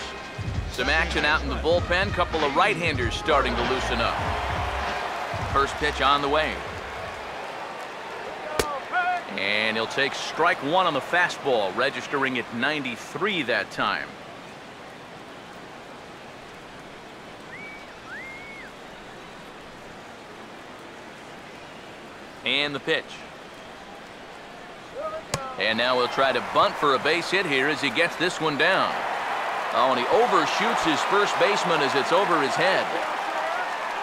Some action out in the bullpen. Couple of right-handers starting to loosen up. First pitch on the way. And he'll take strike 1 on the fastball, registering at 93 that time. And the pitch. And now he'll try to bunt for a base hit here as he gets this one down. Oh, and he overshoots his first baseman as it's over his head.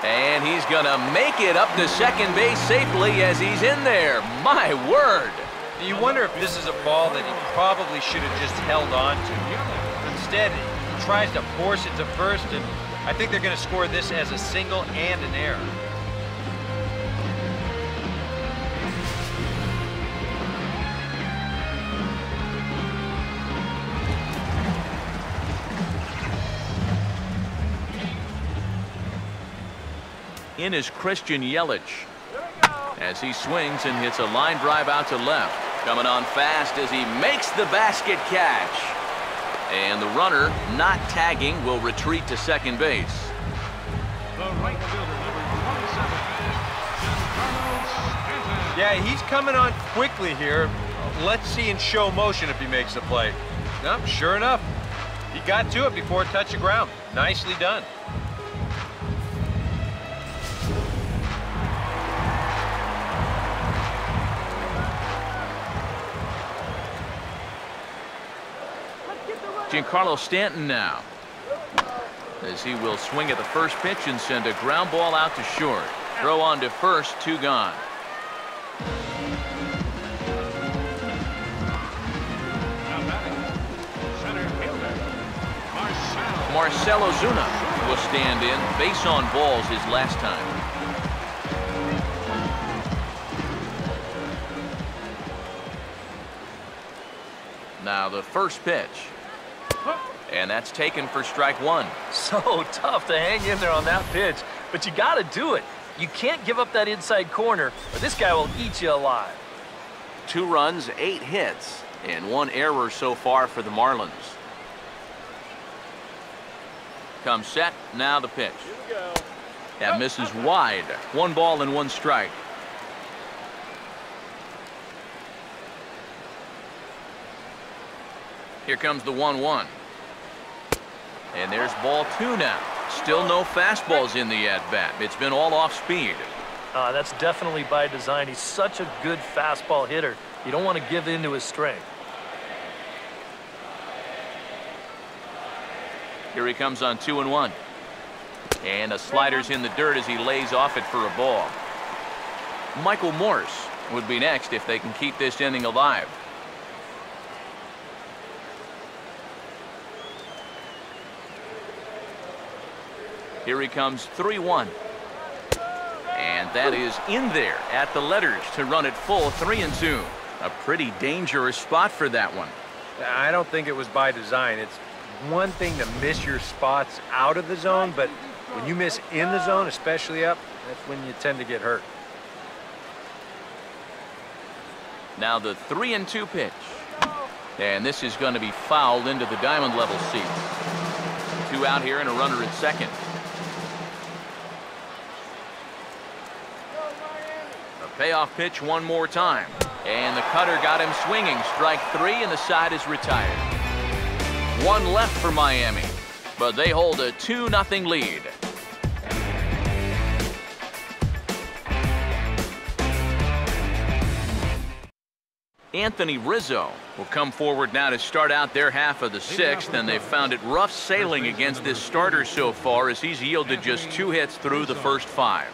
And he's going to make it up to second base safely as he's in there. My word. You wonder if this is a ball that he probably should have just held on to. Instead, he tries to force it to first, and I think they're going to score this as a single and an error. In is Christian Yelich as he swings and hits a line drive out to left. Coming on fast as he makes the basket catch. And the runner, not tagging, will retreat to second base. The right fielder, number 27, Giancarlo Stanton. Yeah, he's coming on quickly here. Let's see in show motion if he makes the play. Nope, sure enough. He got to it before it touched the ground. Nicely done. Giancarlo Stanton now, as he will swing at the first pitch and send a ground ball out to short. Throw on to first, 2 gone. Now batting, center fielder, Marcell Ozuna will stand in. Base on balls his last time. Now the first pitch. And that's taken for strike one. So tough to hang in there on that pitch, but you got to do it. You can't give up that inside corner, or this guy will eat you alive. 2 runs, 8 hits, and 1 error so far for the Marlins. Comes set, now the pitch. That misses wide. 1 ball and 1 strike. Here comes the 1-1. And there's ball 2 now. Still no fastballs in the at-bat. It's been all off speed. That's definitely by design. He's such a good fastball hitter. You don't want to give in to his strength. Here he comes on 2-1. And a slider's in the dirt as he lays off it for a ball. Michael Morse would be next if they can keep this inning alive. Here he comes 3-1. And that is in there at the letters to run it full 3-2. A pretty dangerous spot for that one. I don't think it was by design. It's one thing to miss your spots out of the zone, but when you miss in the zone, especially up, that's when you tend to get hurt. Now the 3-2 pitch. And this is going to be fouled into the diamond level seat. 2 out here and a runner at second. Payoff pitch one more time. And the cutter got him swinging. Strike 3 and the side is retired. 1 left for Miami, but they hold a 2-0 lead. Anthony Rizzo will come forward now to start out their half of the 6th, and they've found it rough sailing against this starter so far as he's yielded just 2 hits through the first 5.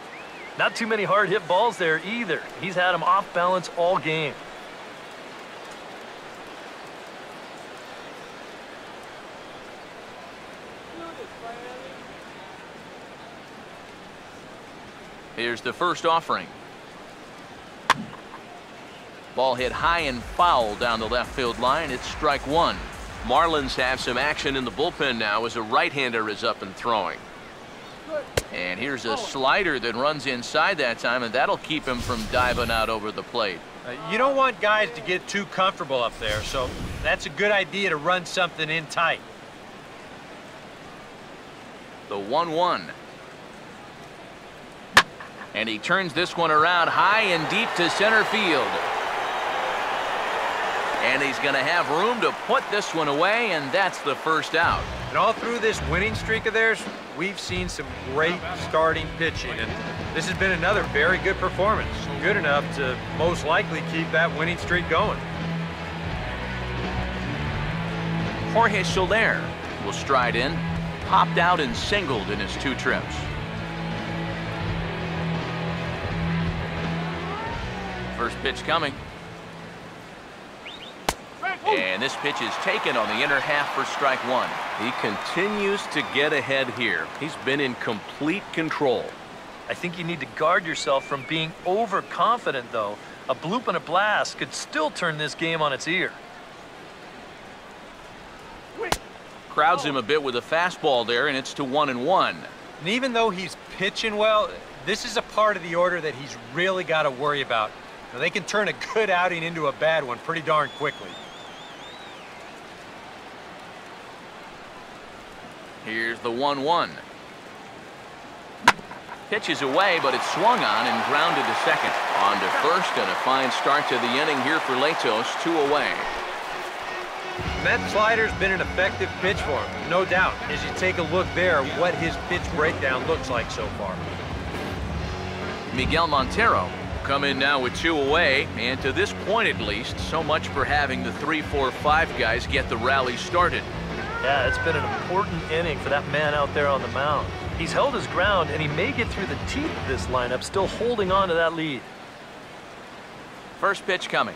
Not too many hard hit balls there either. He's had them off balance all game. Here's the first offering. Ball hit high and foul down the left field line. It's strike 1. Marlins have some action in the bullpen now as a right-hander is up and throwing. And here's a slider that runs inside that time, and that'll keep him from diving out over the plate. You don't want guys to get too comfortable up there, so that's a good idea to run something in tight. The 1-1. And he turns this one around high and deep to center field. And he's going to have room to put this one away, and that's the first out. And all through this winning streak of theirs, we've seen some great starting pitching, and this has been another very good performance. Good enough to most likely keep that winning streak going. Jorge Soler will stride in, popped out and singled in his 2 trips. First pitch coming. And this pitch is taken on the inner half for strike 1. He continues to get ahead here. He's been in complete control. I think you need to guard yourself from being overconfident, though. A bloop and a blast could still turn this game on its ear. Crowds him a bit with a fastball there, and it's to 1-1. And even though he's pitching well, this is a part of the order that he's really got to worry about. Now, they can turn a good outing into a bad one pretty darn quickly. Here's the 1-1. Pitches away, but it's swung on and grounded to second. On to first, and a fine start to the inning here for Latos, 2 away. And that slider's been an effective pitch for him, no doubt. As you take a look there, what his pitch breakdown looks like so far. Miguel Montero will come in now with 2 away, and to this point at least, so much for having the 3, 4, 5 guys get the rally started. Yeah, it's been an important inning for that man out there on the mound. He's held his ground, and he may get through the teeth of this lineup, still holding on to that lead. First pitch coming.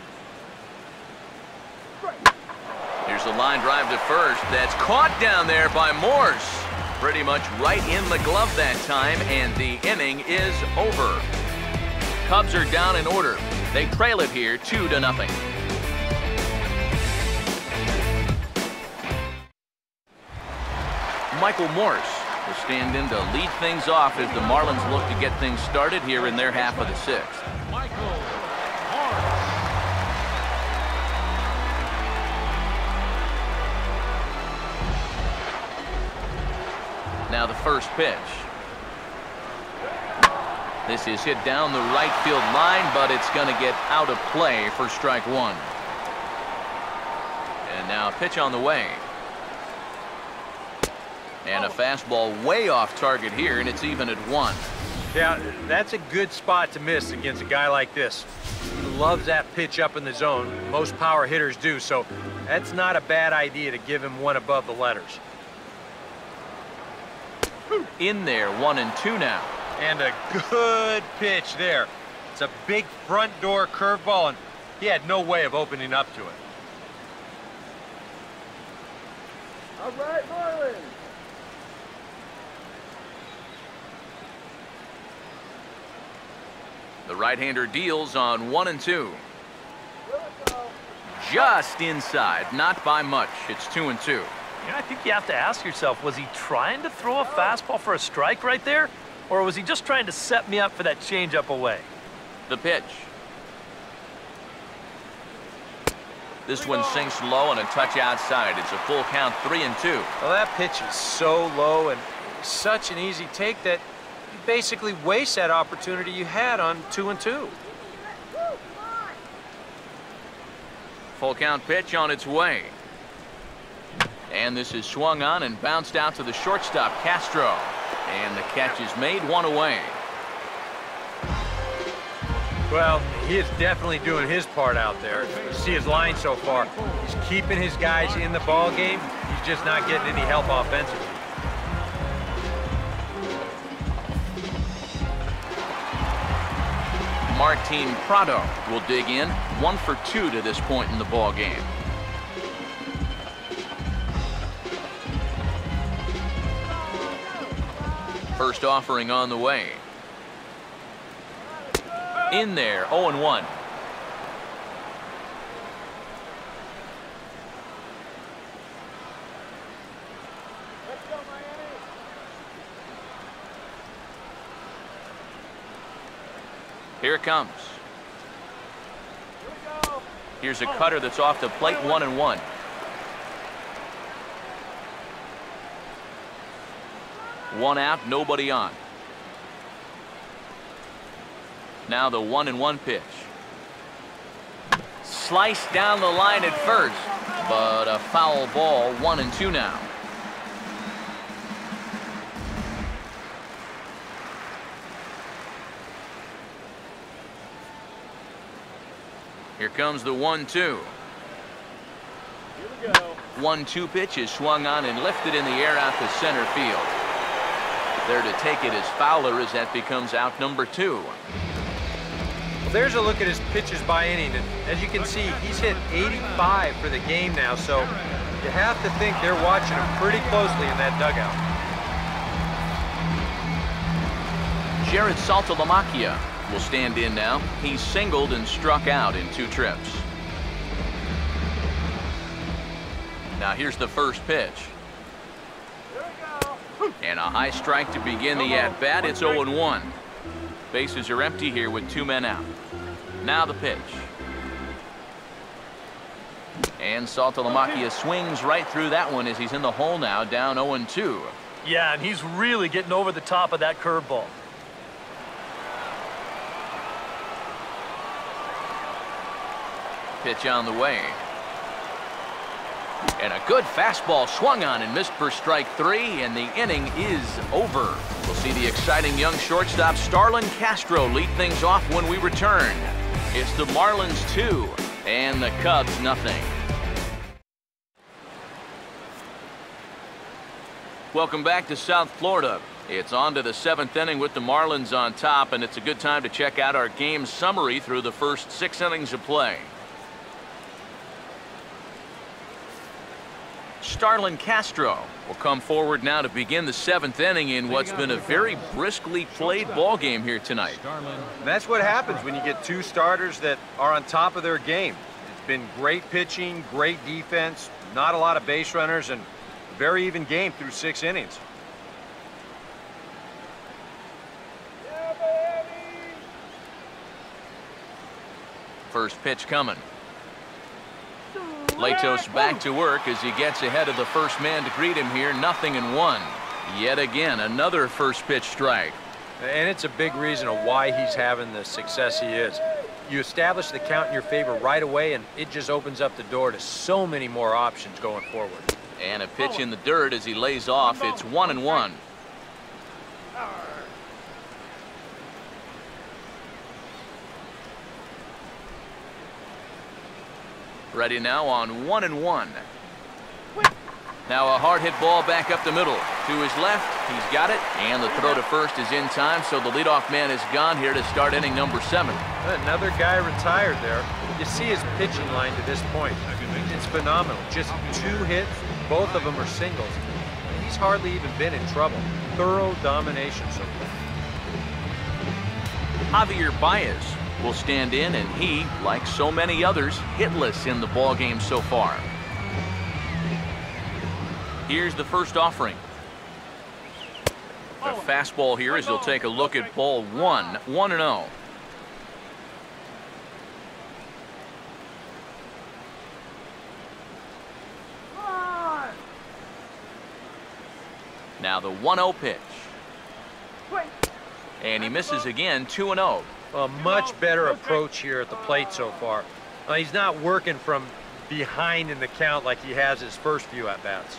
Here's the line drive to first. That's caught down there by Morse. Pretty much right in the glove that time, and the inning is over. Cubs are down in order. They trail it here 2-0. Michael Morse will stand in to lead things off as the Marlins look to get things started here in their half of the sixth. Michael Morris. Now the first pitch. This is hit down the right field line, but it's going to get out of play for strike one. And now a pitch on the way. And a fastball way off target here, and it's even at 1. Yeah, that's a good spot to miss against a guy like this. He loves that pitch up in the zone. Most power hitters do, so that's not a bad idea to give him one above the letters. In there, 1-2 now. And a good pitch there. It's a big front door curveball, and he had no way of opening up to it. All right, Marlins. The right-hander deals on 1-2. Just inside, not by much. It's 2-2. You know, I think you have to ask yourself, was he trying to throw a fastball for a strike right there? Or was he just trying to set me up for that changeup away? The pitch. This one sinks low and a touch outside. It's a full count, 3-2. Well, that pitch is so low and such an easy take that you basically waste that opportunity you had on 2-2. Full count pitch on its way. And this is swung on and bounced out to the shortstop, Castro. And the catch is made, 1 away. Well, he is definitely doing his part out there. You see his line so far. He's keeping his guys in the ball game. He's just not getting any help offensively. Martin Prado will dig in, 1 for 2 to this point in the ball game. First offering on the way. In there, 0-1. Here it comes. Here's a cutter that's off the plate, 1-1. One out, nobody on. Now the 1-1 pitch. Sliced down the line at first, but a foul ball, 1-2 now. Here comes the 1-2. 1-2 pitch is swung on and lifted in the air out to center field. There to take it is Fowler as that becomes out number 2. Well, there's a look at his pitches by inning, and as you can see, he's hit 85 for the game now, so you have to think they're watching him pretty closely in that dugout. Jared Saltalamacchia will stand in now. He's singled and struck out in 2 trips. Now here's the first pitch. And a high strike to begin the at-bat. It's 0-1. Bases are empty here with 2 men out. Now the pitch. And Saltalamacchia swings right through that one as he's in the hole now, down 0-2. Yeah, and he's really getting over the top of that curveball. Pitch on the way. And a good fastball swung on and missed for strike 3, and the inning is over. We'll see the exciting young shortstop Starlin Castro lead things off when we return. It's the Marlins 2 and the Cubs nothing. Welcome back to South Florida. It's on to the 7th inning with the Marlins on top, and it's a good time to check out our game summary through the first 6 innings of play. Starlin Castro will come forward now to begin the 7th inning in what's been a very briskly played ball game here tonight. And that's what happens when you get 2 starters that are on top of their game. It's been great pitching, great defense, not a lot of base runners, and very even game through 6 innings. First pitch coming. Latos back to work as he gets ahead of the first man to greet him here. 0-1. Yet again, another first pitch strike. And it's a big reason of why he's having the success he is. You establish the count in your favor right away, and it just opens up the door to so many more options going forward. And a pitch in the dirt as he lays off. It's 1-1. Ready now on 1-1. Now a hard hit ball back up the middle. To his left, he's got it. And the throw to first is in time, so the leadoff man is gone here to start inning number 7. Another guy retired there. You see his pitching line to this point. It's phenomenal. Just 2 hits, both of them are singles. He's hardly even been in trouble. Thorough domination so far. Javier Baez will stand in, and he, like so many others, hitless in the ball game so far. Here's the first offering. A fastball here as he'll take a look at ball 1. 1-0. Now the 1-0 pitch. And he misses again. 2-0. A much better approach here at the plate so far. He's not working from behind in the count like he has his first few at-bats.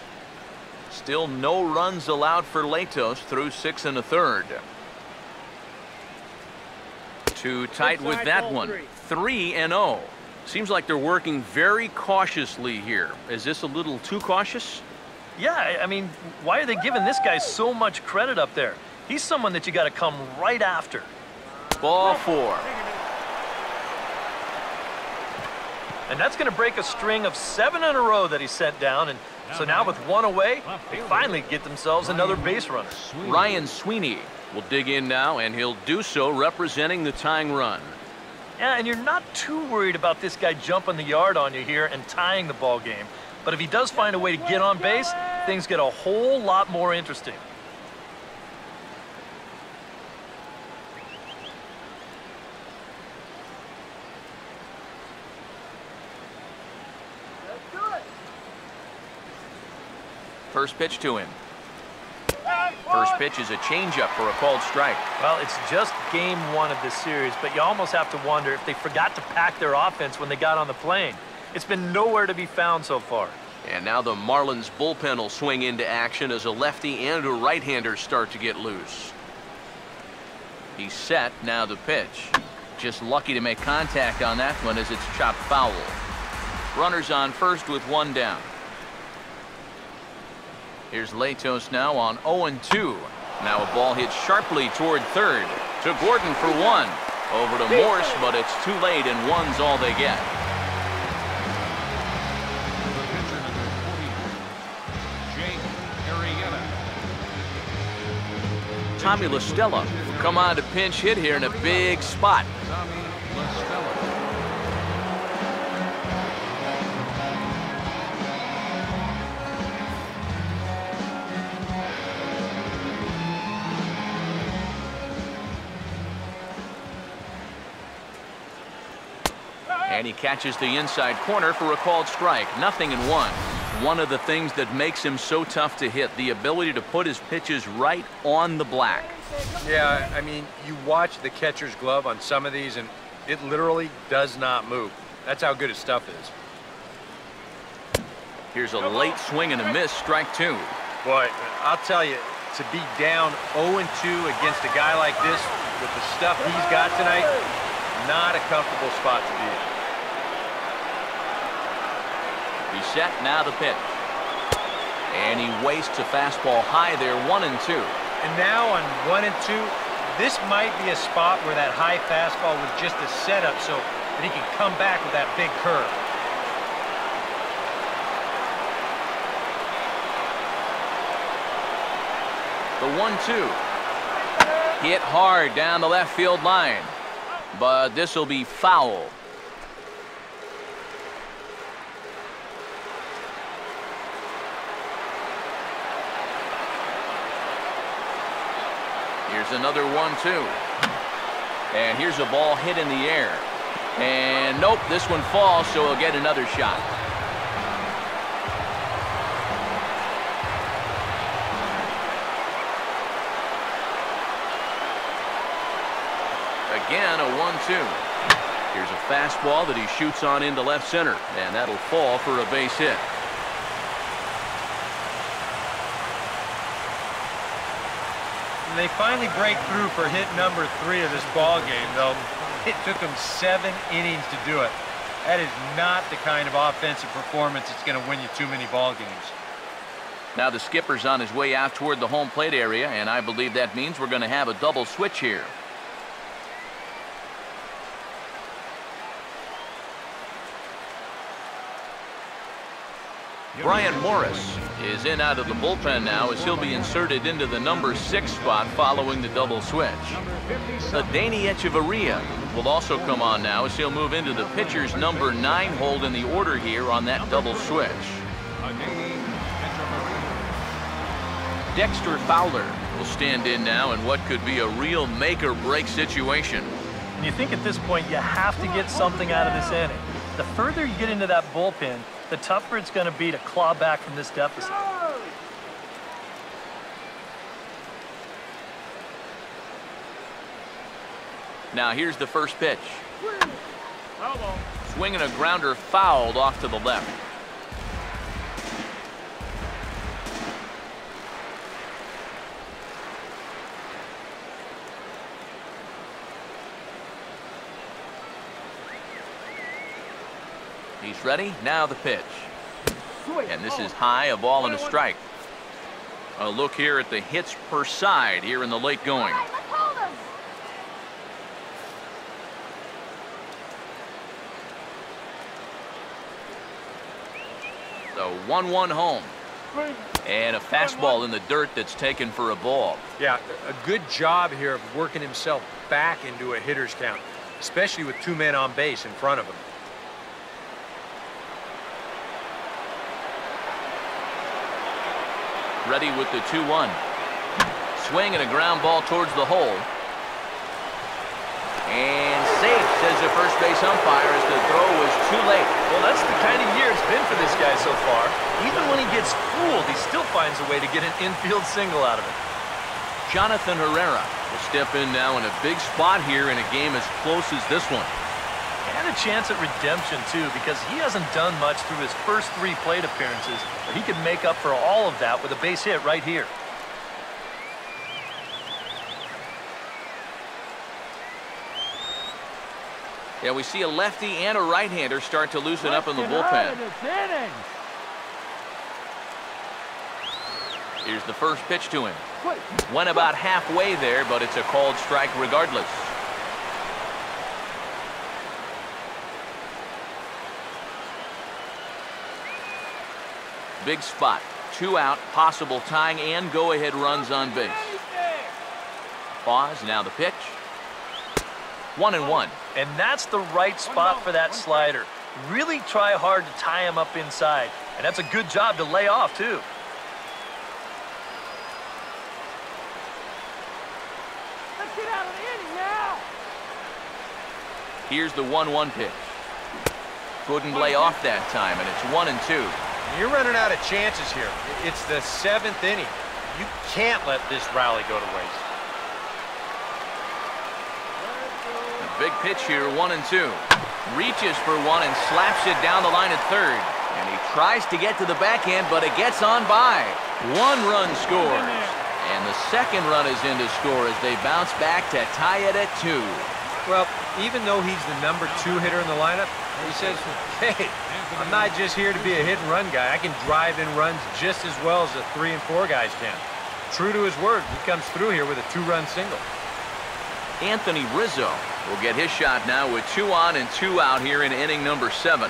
Still no runs allowed for Latos through 6 1/3. Too tight with that one. 3-0. Seems like they're working very cautiously here. Is this a little too cautious? Yeah, I mean, why are they giving this guy so much credit up there? He's someone that you got to come right after. Ball 4. And that's going to break a string of 7 in a row that he sent down. And so now with 1 away, they finally get themselves another base runner. Ryan Sweeney will dig in now, and he'll do so representing the tying run. Yeah, and you're not too worried about this guy jumping the yard on you here and tying the ball game. But if he does find a way to get on base, things get a whole lot more interesting. First pitch to him. First pitch is a changeup for a called strike. Well, it's just game 1 of this series, but you almost have to wonder if they forgot to pack their offense when they got on the plane. It's been nowhere to be found so far. And now the Marlins bullpen will swing into action as a lefty and a right-hander start to get loose. He's set. Now the pitch. Just lucky to make contact on that one as it's chopped foul. Runners on first with 1 down. Here's Latos now on 0-2. Now a ball hit sharply toward third. To Gordon for 1. Over to Morse, but it's too late, and 1's all they get. Tommy La Stella will come on to pinch hit here in a big spot. And he catches the inside corner for a called strike. 0-1. One of the things that makes him so tough to hit, the ability to put his pitches right on the black. Yeah, I mean, you watch the catcher's glove on some of these, and it literally does not move. That's how good his stuff is. Here's a late swing and a miss, strike 2. Boy, I'll tell you, to be down 0-2 against a guy like this with the stuff he's got tonight, not a comfortable spot to be in. He's set, now the pitch. And he wastes a fastball high there, 1-2. And now on 1-2, this might be a spot where that high fastball was just a setup so that he can come back with that big curve. The 1-2. Hit hard down the left field line. But this will be foul. Here's another 1-2. And here's a ball hit in the air. And nope, this one falls, so he'll get another shot. Again, a 1-2. Here's a fastball that he shoots on into left center, and that'll fall for a base hit. And they finally break through for hit number 3 of this ball game, though. It took them 7 innings to do it. That is not the kind of offensive performance that's going to win you too many ball games. Now the skipper's on his way out toward the home plate area, and I believe that means we're going to have a double switch here. Brian Morris is in out of the bullpen now as he'll be inserted into the number 6 spot following the double switch. Danny Echeverria will also come on now as he'll move into the pitcher's number 9 hold in the order here on that double switch. Dexter Fowler will stand in now in what could be a real make-or-break situation. And you think at this point you have to get something out of this inning. The further you get into that bullpen, the tougher it's going to be to claw back from this deficit. Now here's the first pitch. Swinging a grounder fouled off to the left. He's ready. Now the pitch. And this is high, a ball and a strike. A look here at the hits per side here in the late going. The 1-1 home. And a fastball in the dirt that's taken for a ball. Yeah, a good job here of working himself back into a hitter's count, especially with 2 men on base in front of him. Ready with the 2-1. Swing and a ground ball towards the hole. And safe, says the first base umpire, as the throw was too late. Well, that's the kind of year it's been for this guy so far. Even when he gets fooled, he still finds a way to get an infield single out of it. Jonathan Herrera will step in now in a big spot here in a game as close as this one. And a chance at redemption, too, because he hasn't done much through his first 3 plate appearances, but he could make up for all of that with a base hit right here. Yeah, we see a lefty and a right-hander start to loosen up in the bullpen. Here's the first pitch to him. Went about halfway there, but it's a called strike regardless. Big spot. 2 out, possible tying and go-ahead runs on base. Pause, now the pitch. 1-1. And that's the right spot for that slider. Really try hard to tie him up inside. And that's a good job to lay off, too. Let's get out of the inning now. Here's the 1-1 pitch. Couldn't lay off that time, and it's 1-2. You're running out of chances here. It's the 7th inning. You can't let this rally go to waste. A big pitch here, 1-2. Reaches for one and slaps it down the line at third. And he tries to get to the backhand, but it gets on by. 1 run scores. And the second run is in to score as they bounce back to tie it at 2. Well, even though he's the number 2 hitter in the lineup, he says, hey, I'm not just here to be a hit-and-run guy. I can drive in runs just as well as the 3 and 4 guys can. True to his word, he comes through here with a 2-run single. Anthony Rizzo will get his shot now with 2 on and 2 out here in inning number 7.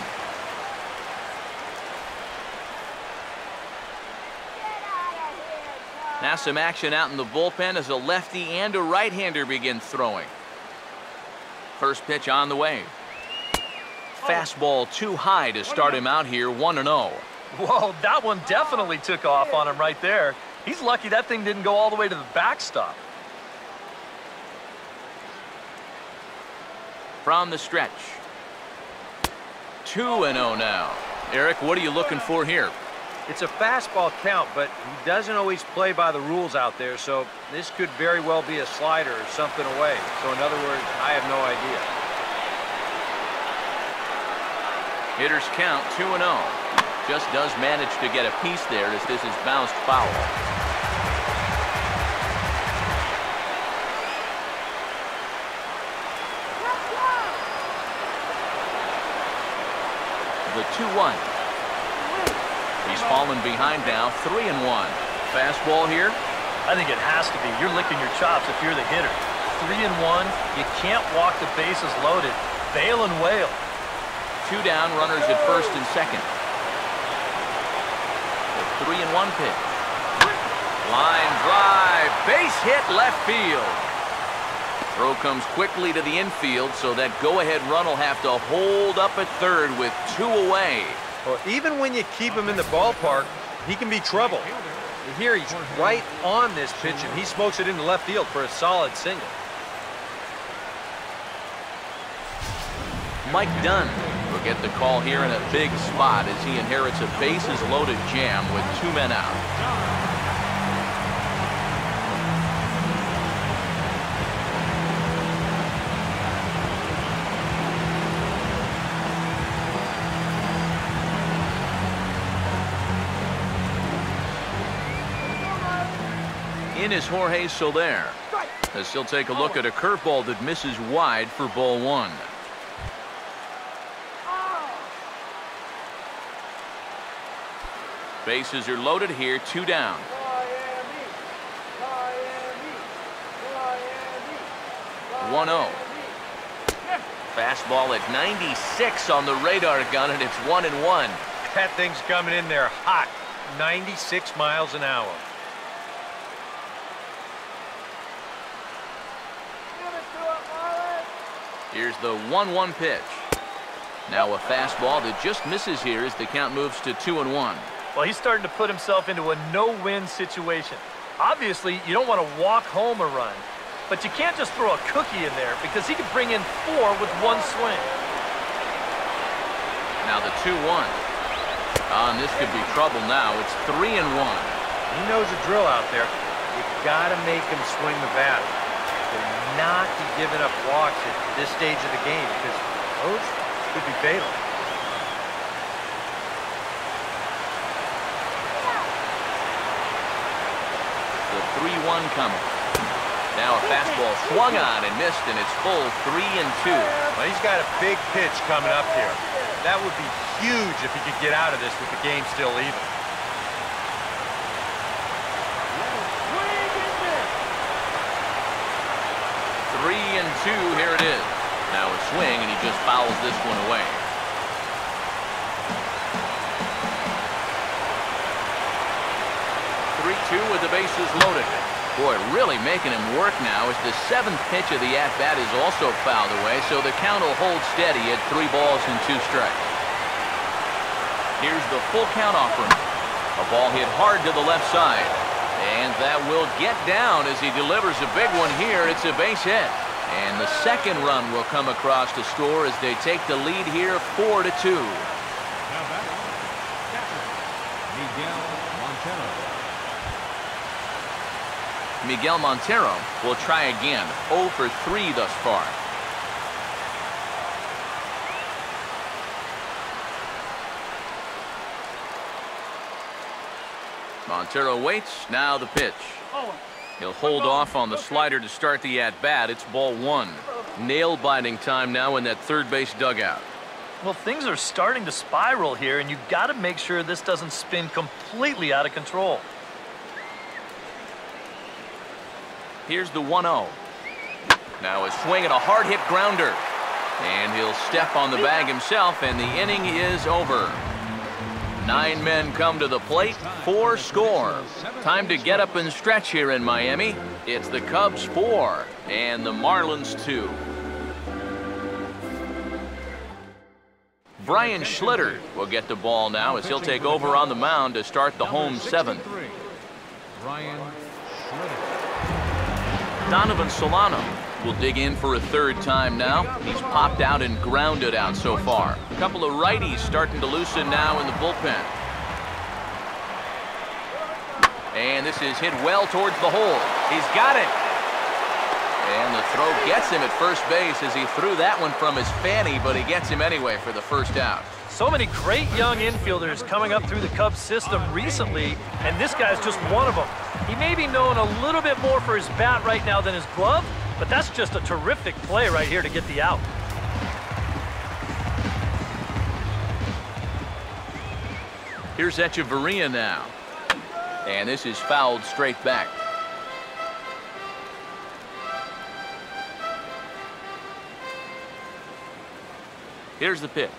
Now some action out in the bullpen as a lefty and a right-hander begin throwing. First pitch on the way. Fastball too high to start him out here, 1-0. Whoa, that one definitely took off on him right there. He's lucky that thing didn't go all the way to the backstop. from the stretch. 2-0 now. Eric, what are you looking for here? It's a fastball count, but he doesn't always play by the rules out there, so this could very well be a slider or something away. So in other words, I have no idea. Hitters count 2-0. Just does manage to get a piece there as this is bounced foul. The 2-1. He's fallen behind now, 3-1. Fastball here. I think it has to be. You're licking your chops if you're the hitter. 3-1. You can't walk the bases loaded. Bail and wail. 2 down, runners at first and second. The 3-1 pitch. Line drive, base hit left field. Throw comes quickly to the infield, so that go-ahead run will have to hold up at third with 2 away. Well, even when you keep him in the ballpark, he can be trouble. Here he's right on this pitch, and he smokes it into left field for a solid single. Mike Dunn will get the call here in a big spot as he inherits a bases-loaded jam with 2 men out. In is Jorge Soler, as he'll take a look at a curveball that misses wide for ball 1. Bases are loaded here, 2 down. 1-0. Fastball at 96 on the radar gun, and it's 1-1. That thing's coming in there hot, 96 miles an hour. Here's the 1-1 pitch. Now a fastball that just misses here as the count moves to 2-1. Well, he's starting to put himself into a no-win situation. Obviously, you don't want to walk home a run, but you can't just throw a cookie in there because he could bring in 4 with 1 swing. Now the 2-1. And this could be trouble now. It's 3-1. He knows the drill out there. You got to make him swing the bat. Not be giving up walks at this stage of the game because those could be fatal. The 3-1 coming. Now a fastball swung on and missed, and it's full 3-2. Well, he's got a big pitch coming up here. That would be huge if he could get out of this with the game still even. 3-2, here it is. Now a swing, and he just fouls this one away. With the bases loaded. Boy, really making him work now as the 7th pitch of the at-bat is also fouled away, so the count will hold steady at 3 balls and 2 strikes. Here's the full count offering. A ball hit hard to the left side. And that will get down as he delivers a big one here. It's a base hit. And the 2nd run will come across to score as they take the lead here 4-2. Now back, Miguel Montero. Miguel Montero will try again. 0 for 3 thus far. Montero waits. Now the pitch. He'll hold off on the slider to start the at-bat. It's ball 1. Nail-biting time now in that third base dugout. Well, things are starting to spiral here, and you've got to make sure this doesn't spin completely out of control. Here's the 1-0. Now a swing and a hard-hit grounder. And he'll step on the bag himself, and the inning is over. 9 men come to the plate, 4 score. Time to get up and stretch here in Miami. It's the Cubs 4 and the Marlins 2. Brian Schlitter will get the ball now as he'll take over on the mound to start the home 7th. Brian Schlitter. Donovan Solano will dig in for a third time now. He's popped out and grounded out so far. A couple of righties starting to loosen now in the bullpen. And this is hit well towards the hole. He's got it. And the throw gets him at first base as he threw that one from his fanny, but he gets him anyway for the first out. So many great young infielders coming up through the Cubs system recently, and this guy's just one of them. He may be known a little bit more for his bat right now than his glove, but that's just a terrific play right here to get the out. Here's Echeverria now. And this is fouled straight back. Here's the pitch.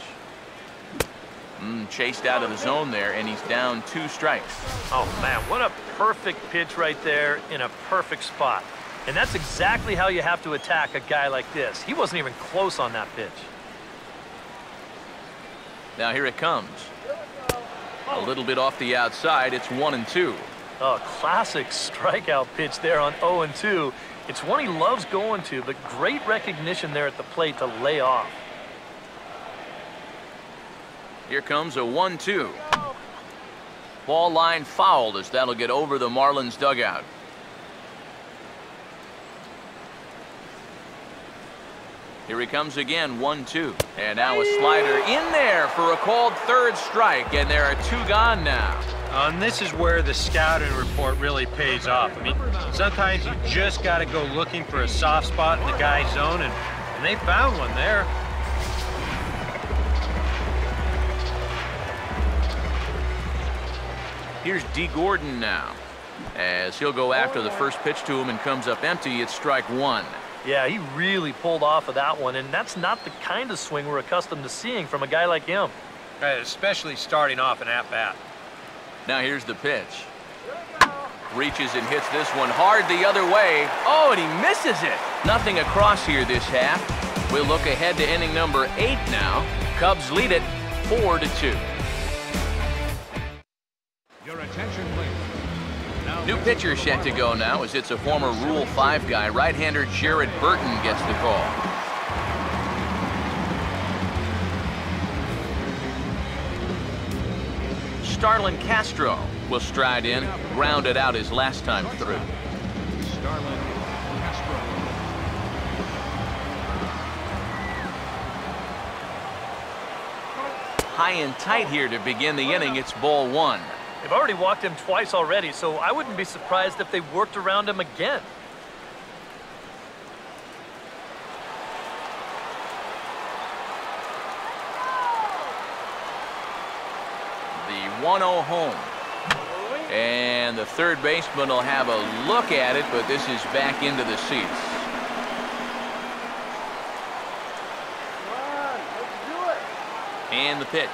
Chased out of the zone there, and he's down 2 strikes. Oh, man, what a perfect pitch right there in a perfect spot. And that's exactly how you have to attack a guy like this. He wasn't even close on that pitch. Now here it comes. A little bit off the outside. It's 1-2. A classic strikeout pitch there on 0-2. It's one he loves going to, but great recognition there at the plate to lay off. Here comes a 1-2. Ball line fouled as that'll get over the Marlins dugout. Here he comes again, 1-2. And now a slider in there for a called third strike, and there are 2 gone now. And this is where the scouting report really pays off. I mean, sometimes you just got to go looking for a soft spot in the guy's zone, and they found one there. Here's D. Gordon now, as he'll go after the first pitch to him and comes up empty. It's strike 1. Yeah, he really pulled off of that one, and that's not the kind of swing we're accustomed to seeing from a guy like him. Right, especially starting off an at-bat. Now here's the pitch. Reaches and hits this one hard the other way. Oh, and he misses it. Nothing across here this half. We'll look ahead to inning number 8 now. Cubs lead it 4-2. Your attention, please. Now New pitcher set to go now as it's a former Rule 5 guy. Right-hander Jared Burton gets the call. Starlin Castro will stride in, grounded out his last time through. Starlin Castro. High and tight here to begin the inning. It's ball 1. They've already walked him twice already, so I wouldn't be surprised if they worked around him again. The 1-0 home. And the third baseman will have a look at it, but this is back into the seats. And the pitch.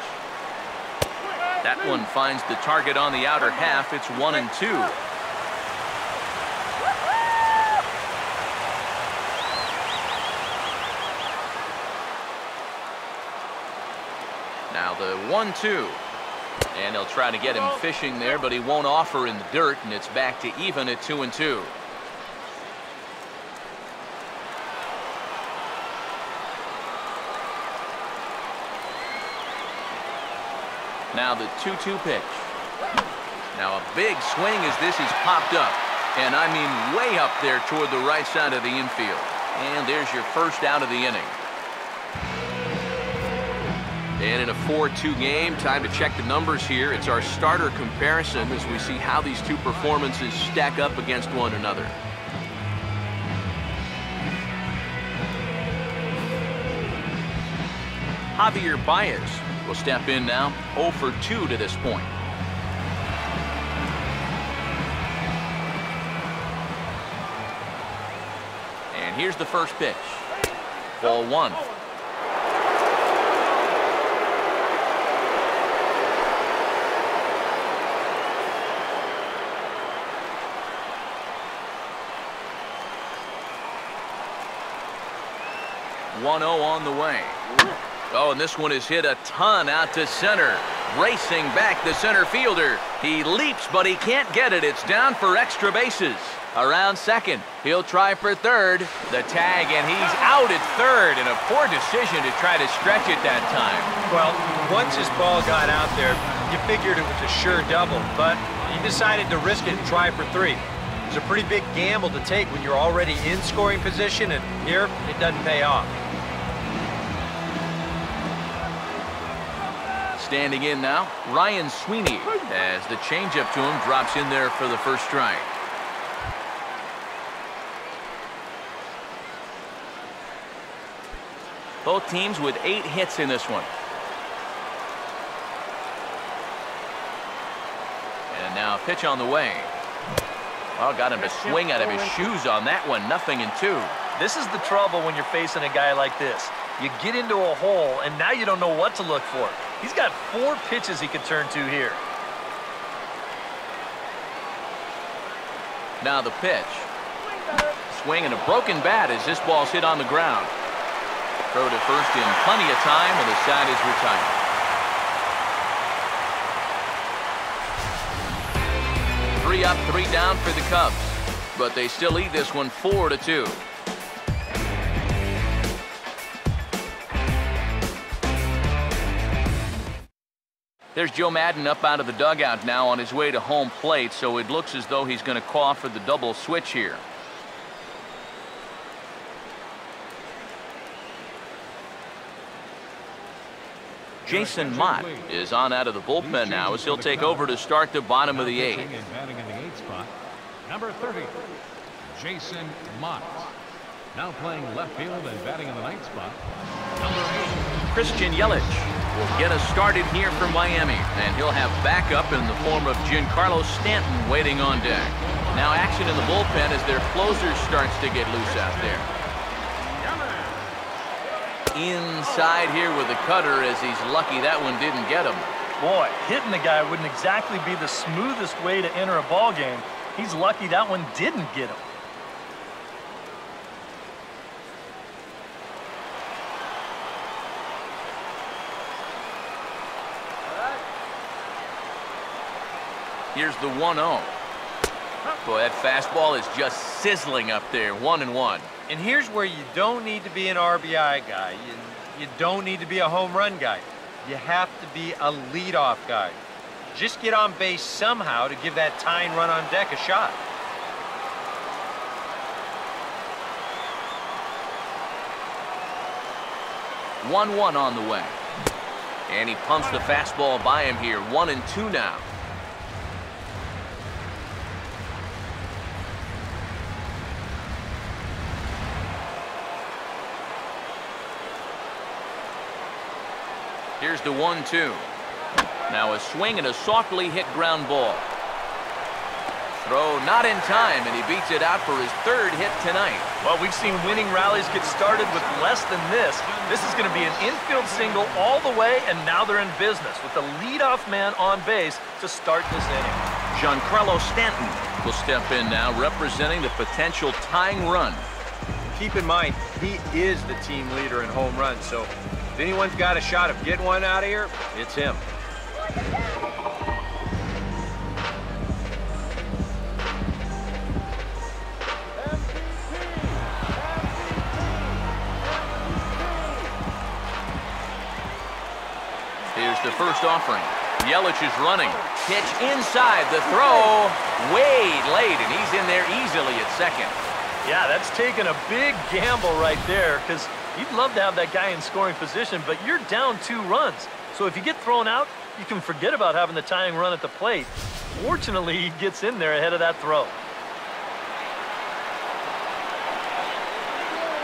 That one finds the target on the outer half. It's 1-2. Now the 1-2. And they'll try to get him fishing there, but he won't offer in the dirt, and it's back to even at 2-2. Now the 2-2 pitch. Now a big swing as this is popped up. And I mean way up there toward the right side of the infield. And there's your first out of the inning. And in a 4-2 game, time to check the numbers here. It's our starter comparison as we see how these two performances stack up against one another. Javier Baez will step in now, 0 for 2 to this point. And here's the first pitch. Ball 1. On the way. Oh, and this one is hit a ton out to center. Racing back the center fielder. He leaps, but he can't get it. It's down for extra bases. Around second, he'll try for third. The tag, and he's out at third, and a poor decision to try to stretch it that time. Well, once his ball got out there, you figured it was a sure double, but he decided to risk it and try for 3. It's a pretty big gamble to take when you're already in scoring position, and here it doesn't pay off. Standing in now, Ryan Sweeney, as the changeup to him drops in there for the first strike. Both teams with 8 hits in this one. And now pitch on the way. Oh, got him to swing out of his shoes on that one. 0-2. This is the trouble when you're facing a guy like this. You get into a hole, and now you don't know what to look for. He's got 4 pitches he could turn to here. Now the pitch. Swing and a broken bat as this ball's hit on the ground. Throw to first in plenty of time, and the side is retired. 3 up, 3 down for the Cubs, but they still lead this one 4-2. There's Joe Madden up out of the dugout now on his way to home plate, so it looks as though he's going to call for the double switch here. Jason Mott is on out of the bullpen now as he'll take over to start the bottom of the 8th. Batting in the 8th spot, number 30, Jason Mott. Now playing left field and batting in the 9th spot, number 8. Christian Yelich will get us started here from Miami, and he'll have backup in the form of Giancarlo Stanton waiting on deck. Now action in the bullpen as their closer starts to get loose out there. Inside here with the cutter as he's lucky that one didn't get him. Boy, hitting the guy wouldn't exactly be the smoothest way to enter a ball game. He's lucky that one didn't get him. Here's the 1-0. Boy, that fastball is just sizzling up there. 1-1. And here's where you don't need to be an RBI guy. You don't need to be a home run guy. You have to be a leadoff guy. Just get on base somehow to give that tying run on deck a shot. One on the way. And he pumps the fastball by him here. 1-2 now. Here's the 1-2. Now a swing and a softly hit ground ball. Throw not in time, and he beats it out for his 3rd hit tonight. Well, we've seen winning rallies get started with less than this. This is going to be an infield single all the way, and now they're in business with the leadoff man on base to start this inning. Giancarlo Stanton will step in now, representing the potential tying run. Keep in mind, he is the team leader in home runs, so if anyone's got a shot of getting one out of here, it's him. Here's the first offering. Yelich is running. Pitch inside. The throw way late, and he's in there easily at second. Yeah, that's taking a big gamble right there, because you'd love to have that guy in scoring position, but you're down 2 runs. So if you get thrown out, you can forget about having the tying run at the plate. Fortunately, he gets in there ahead of that throw.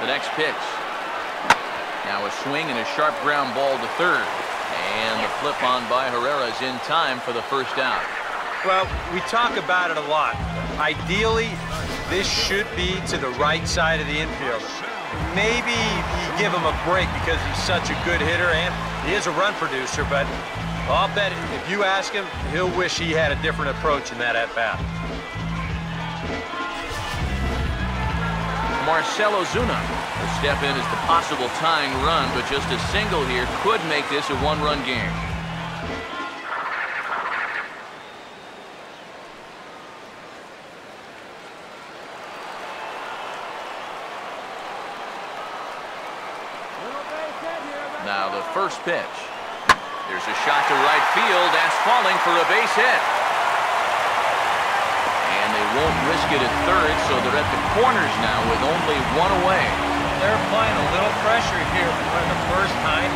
The next pitch. Now a swing and a sharp ground ball to third. And the flip on by Herrera is in time for the first out. Well, we talk about it a lot. Ideally, this should be to the right side of the infield. Maybe you give him a break because he's such a good hitter and he is a run producer, but I'll bet if you ask him, he'll wish he had a different approach in that at-bat. Marcell Ozuna will step in as the possible tying run, but just a single here could make this a 1-run game. Now the first pitch. There's a shot to right field. That's falling for a base hit. And they won't risk it at third, so they're at the corners now with only one away. They're applying a little pressure here for the first time.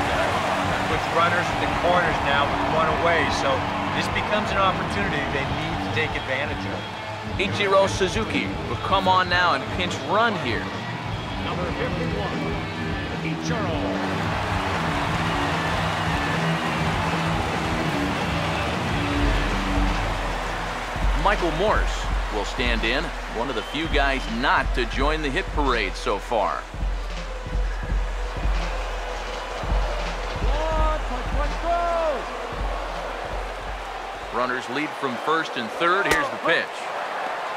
Puts runners at the corners now with one away, so this becomes an opportunity they need to take advantage of. Ichiro Suzuki will come on now and pinch run here. Number 51, Ichiro. Michael Morse will stand in, one of the few guys not to join the hit parade so far. Runners lead from first and third. Here's the pitch.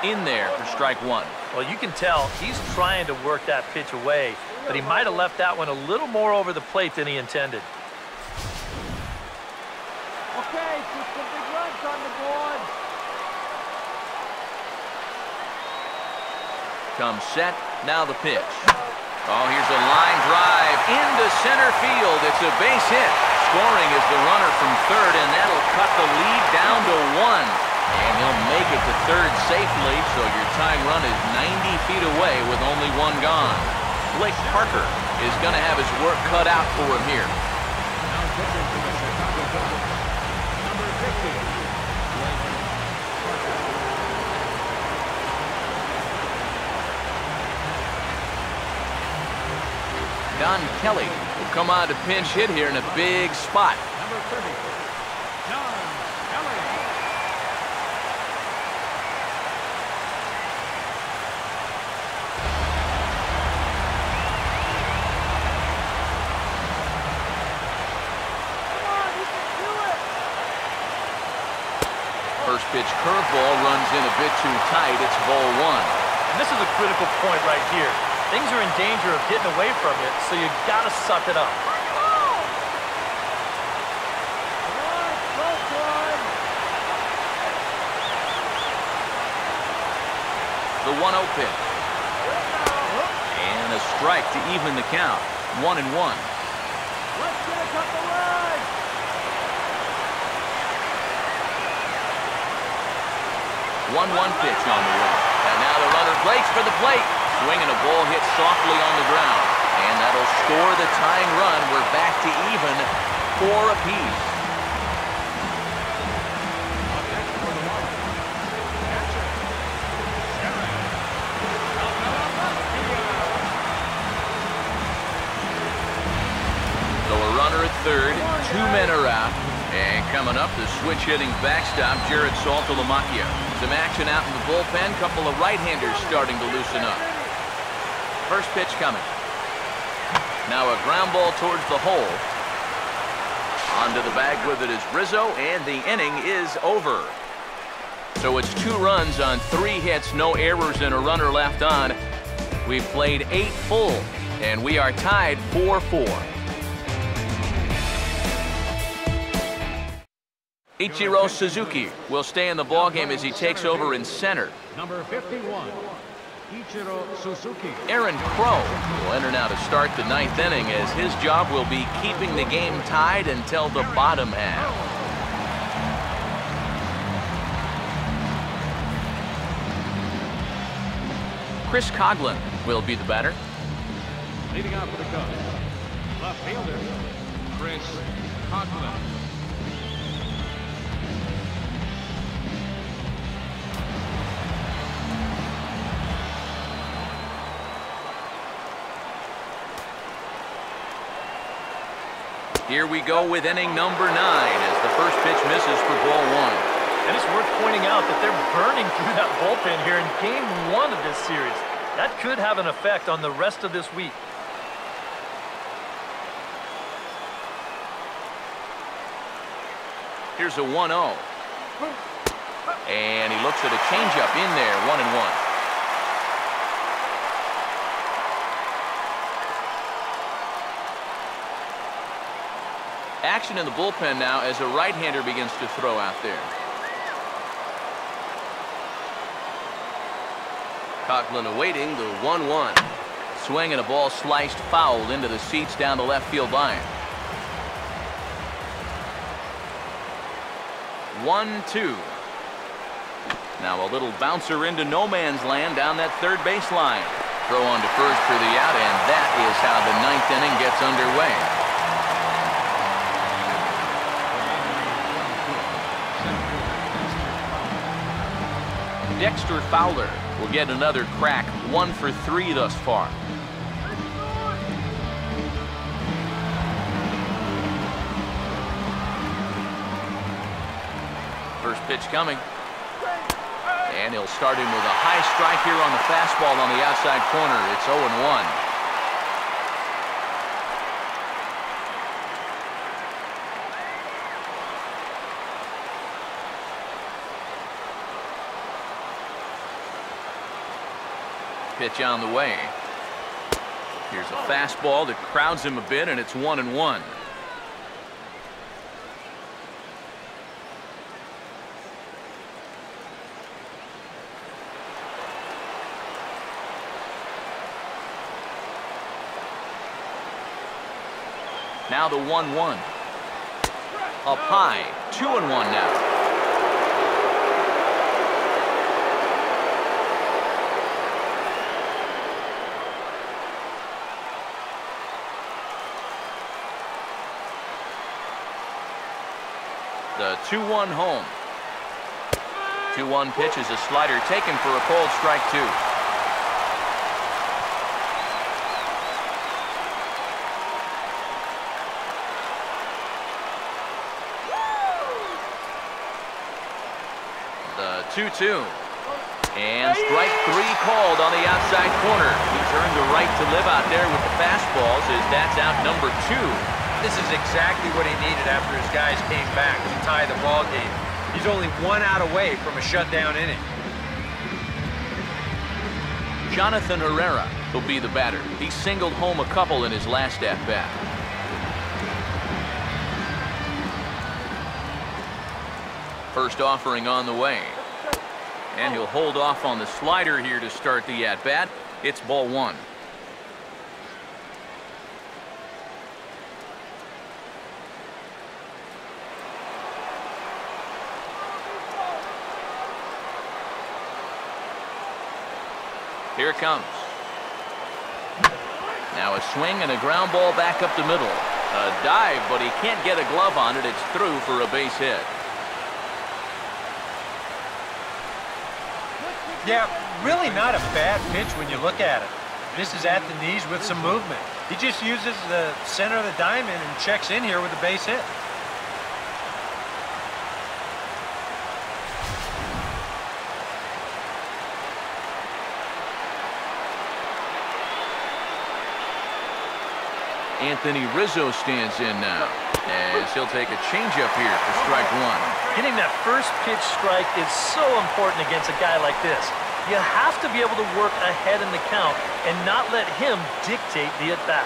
In there for strike one. Well, you can tell he's trying to work that pitch away, but he might have left that one a little more over the plate than he intended. Okay, put some big runs on the board. Comes set. Now the pitch. Oh, here's a line drive into center field. It's a base hit. Scoring is the runner from third, and that'll cut the lead down to one. And he'll make it to third safely, so your tying run is 90 feet away with only one gone. Blake Parker is going to have his work cut out for him here. Now pitching for the Chicago Cubs, number 50, Blake Parker. Don Kelly will come on to pinch hit here in a big spot. Number 30, Don Kelly. First pitch curveball runs in a bit too tight. It's ball one. And this is a critical point right here. Things are in danger of getting away from you, so you got to suck it up. The 1-0 pitch. And a strike to even the count. 1-1. Let's get a couple runs. 1-1 pitch on the way. And now the runner breaks for the plate. Swinging a ball hit softly on the ground. And that'll score the tying run. We're back to even, 4 apiece. Up next for the Marlins, catcher, So a runner at third, 2 men are out. And coming up, the switch-hitting backstop, Jared Saltalamacchia. Some action out in the bullpen. Couple of right-handers starting to loosen up. First pitch coming. Now a ground ball towards the hole. Onto the bag with it is Rizzo, and the inning is over. So it's 2 runs on 3 hits, no errors, and a runner left on. We've played 8 full, and we are tied 4-4. Ichiro Suzuki will stay in the ballgame as he takes over in center. number 51, Ichiro Suzuki. Aaron Crow will enter now to start the 9th inning, as his job will be keeping the game tied until the bottom half. Chris Coughlin will be the batter. Leading off for the Cubs, left fielder, Chris Coughlin. Here we go with inning number 9 as the first pitch misses for ball 1. And it's worth pointing out that they're burning through that bullpen here in game 1 of this series. That could have an effect on the rest of this week. Here's a 1-0. And he looks at a changeup in there, 1-1. Action in the bullpen now as a right-hander begins to throw out there. Coughlin awaiting the 1-1. Swing and a ball sliced foul into the seats down the left field line. 1-2. Now a little bouncer into no man's land down that third baseline. Throw on to first for the out, and that is how the ninth inning gets underway. Dexter Fowler will get another crack, 1 for 3 thus far. First pitch coming. And he'll start in with a high strike here on the fastball on the outside corner. It's 0-1. Pitch on the way. Here's a fastball that crowds him a bit, and it's 1-1. Now the 1-1. Up high, 2-1 now. The 2-1 home. 2-1 pitch is a slider taken for a cold strike 2. The 2-2. And strike 3 called on the outside corner. He's earned the right to live out there with the fastballs as that's out number 2. This is exactly what he needed after his guys came back to tie the ball game. He's only 1 out away from a shutdown inning. Jonathan Herrera will be the batter. He singled home a couple in his last at-bat. First offering on the way. And he'll hold off on the slider here to start the at-bat. It's ball 1. Here it comes. Now a swing and a ground ball back up the middle. A dive, but he can't get a glove on it. It's through for a base hit. Yeah, really not a bad pitch when you look at it. Misses at the knees with some movement. He just uses the center of the diamond and checks in here with a base hit. Anthony Rizzo stands in now, as he'll take a changeup here for strike 1. Getting that first pitch strike is so important against a guy like this. You have to be able to work ahead in the count and not let him dictate the at-bat.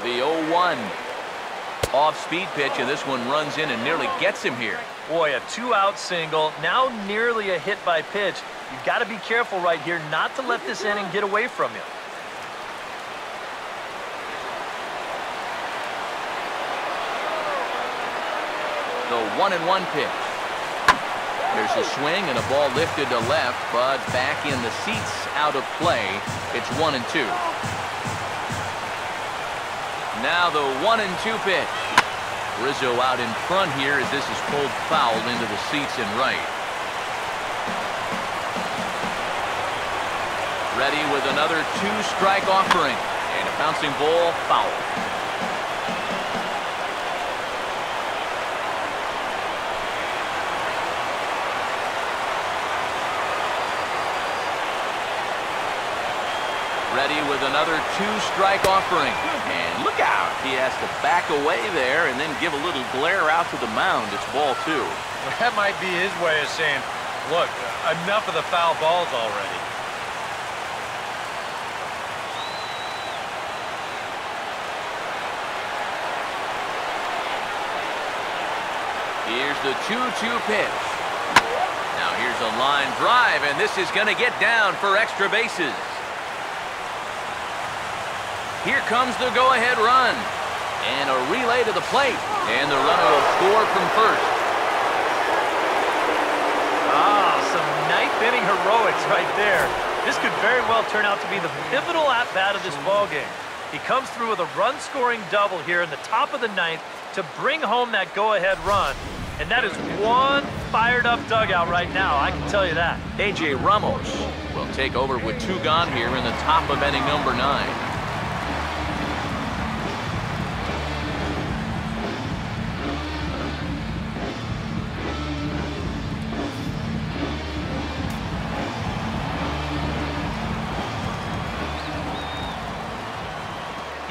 The 0-1. Off-speed pitch, and this one runs in and nearly gets him here. Boy, a 2-out single, now nearly a hit by pitch. You've got to be careful right here not to let this inning get away from you. The 1-1 pitch. There's a swing and a ball lifted to left, but back in the seats, out of play. It's 1-2. Now the 1-2 pitch. Rizzo out in front here as this is pulled foul into the seats and right. Ready with another 2-strike offering, and a bouncing ball foul. Ready with another 2-strike offering. And look out. He has to back away there and then give a little glare out to the mound. It's ball 2. Well, that might be his way of saying, look, enough of the foul balls already. Here's the 2-2 pitch. Now here's a line drive, and this is going to get down for extra bases. Here comes the go-ahead run. And a relay to the plate. And the runner will score from first. Ah, some ninth-inning heroics right there. This could very well turn out to be the pivotal at-bat of this ballgame. He comes through with a run-scoring double here in the top of the ninth to bring home that go-ahead run. And that is one fired-up dugout right now, I can tell you that. A.J. Ramos will take over with 2 gone here in the top of inning number 9.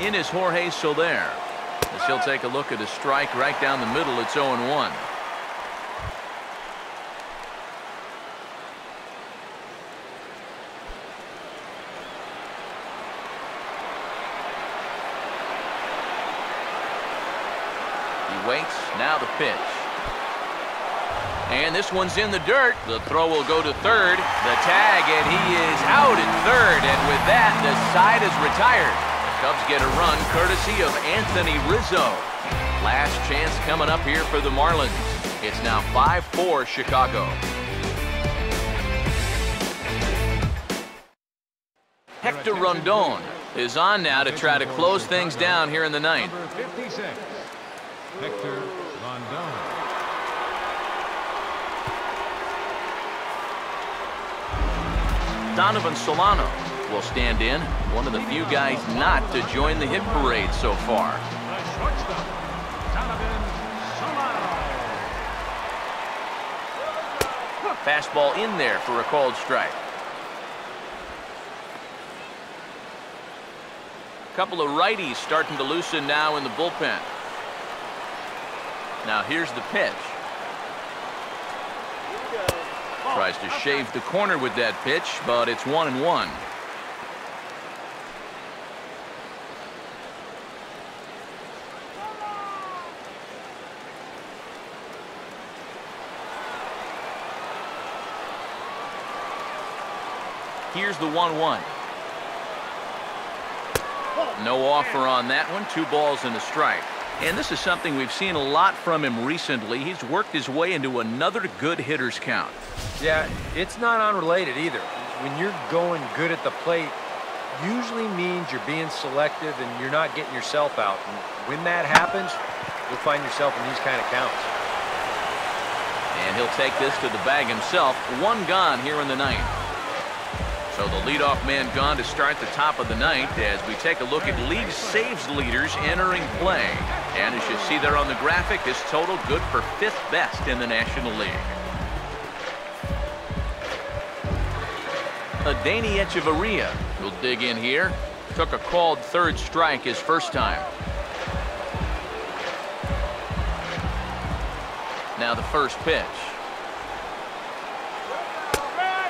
In is Jorge Soler. As he'll take a look at a strike right down the middle. It's 0-1. He waits. Now the pitch. And this one's in the dirt. The throw will go to third. The tag, and he is out at third. And with that, the side is retired. Cubs get a run courtesy of Anthony Rizzo. Last chance coming up here for the Marlins. It's now 5-4 Chicago. Hector Rondon is on now to try to close things down here in the ninth. Number 56, Hector Rondon. Donovan Solano will stand in, one of the few guys not to join the hit parade so far. The shortstop, Donovan Solano. Fastball in there for a called strike. A couple of righties starting to loosen now in the bullpen. Now here's the pitch. Tries to shave the corner with that pitch, but it's 1-1. Here's the 1-1. No offer on that one. 2 balls and a strike. And this is something we've seen a lot from him recently. He's worked his way into another good hitter's count. Yeah, it's not unrelated either. When you're going good at the plate, usually means you're being selective and you're not getting yourself out. And when that happens, you'll find yourself in these kind of counts. And he'll take this to the bag himself. 1 gone here in the ninth. So the leadoff man gone to start the top of the ninth as we take a look at league saves leaders entering play. And as you see there on the graphic, this total good for 5th best in the National League. Adeiny Echeverria will dig in here. Took a called 3rd strike his first time. Now the first pitch.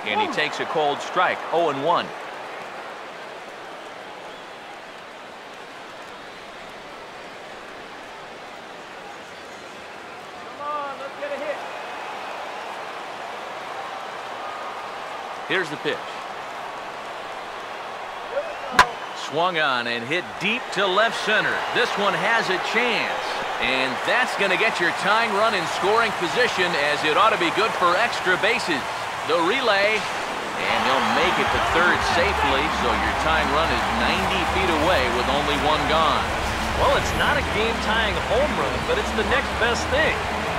And he takes a cold strike, 0-1. Come on, let's get a hit. Here's the pitch. Swung on and hit deep to left center. This one has a chance. And that's going to get your tying run in scoring position, as it ought to be good for extra bases. The relay, and he'll make it to third safely, so your tying run is 90 feet away with only 1 gone. Well, it's not a game-tying home run, but it's the next best thing.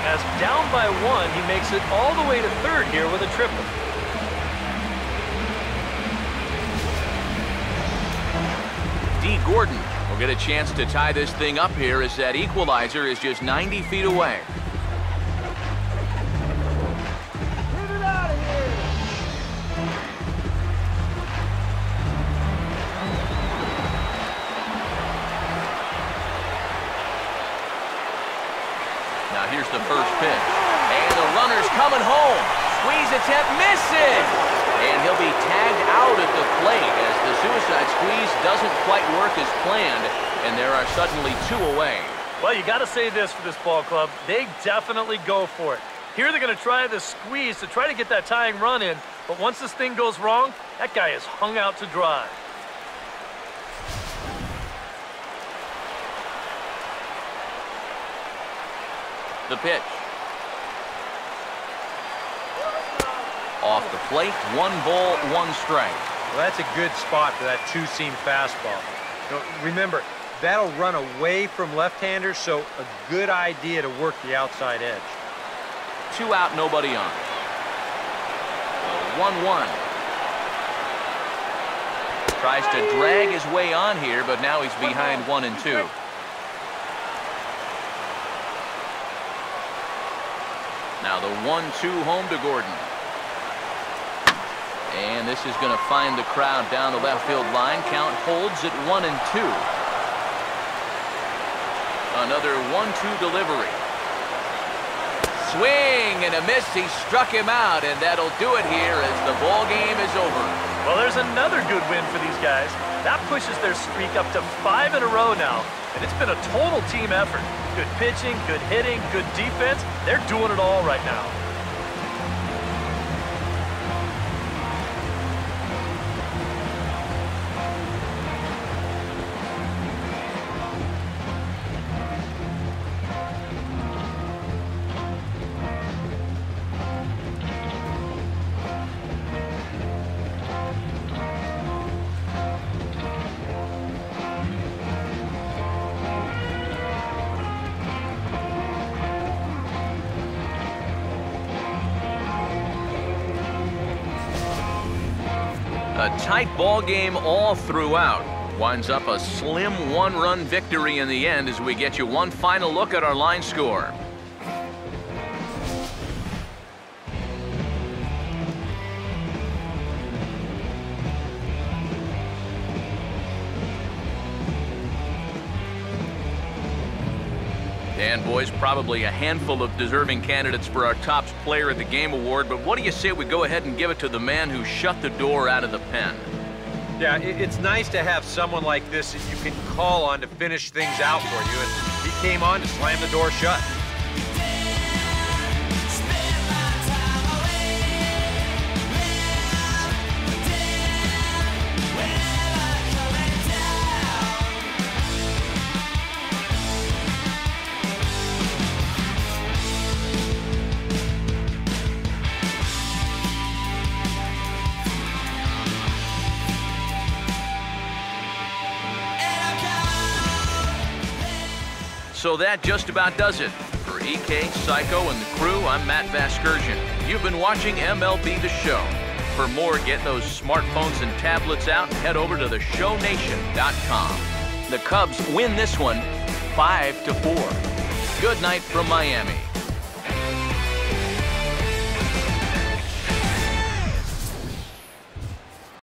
As down by 1, he makes it all the way to third here with a triple. D. Gordon will get a chance to tie this thing up here as that equalizer is just 90 feet away. Now here's the first pitch. And the runner's coming home. Squeeze attempt misses. And he'll be tagged out at the plate as the suicide squeeze doesn't quite work as planned. And there are suddenly 2 away. Well, you got to say this for this ball club. They definitely go for it. Here they're going to try the squeeze to try to get that tying run in. But once this thing goes wrong, that guy is hung out to dry. The pitch. Off the plate, 1 ball, 1 strike. Well, that's a good spot for that two-seam fastball. You know, remember, that'll run away from left-handers, so a good idea to work the outside edge. 2 out, nobody on. 1-1. Tries to drag his way on here, but now he's behind 1-2. Now the 1-2 home to Gordon. And this is going to find the crowd down the left field line. Count holds at 1-2. Another 1-2 delivery. Swing and a miss. He struck him out, and that'll do it here as the ball game is over. Well, there's another good win for these guys. That pushes their streak up to 5 in a row now, and it's been a total team effort. Good pitching, good hitting, good defense. They're doing it all right now. A tight ball game all throughout. Winds up a slim 1-run victory in the end as we get you one final look at our line score. And boys, probably a handful of deserving candidates for our top player of the game award, but what do you say we go ahead and give it to the man who shut the door out of the pen? Yeah, it's nice to have someone like this that you can call on to finish things out for you, and he came on to slam the door shut. So that just about does it. For EK, Psycho, and the crew, I'm Matt Vasgersian. You've been watching MLB The Show. For more, get those smartphones and tablets out and head over to theshownation.com. The Cubs win this one 5-4. Good night from Miami.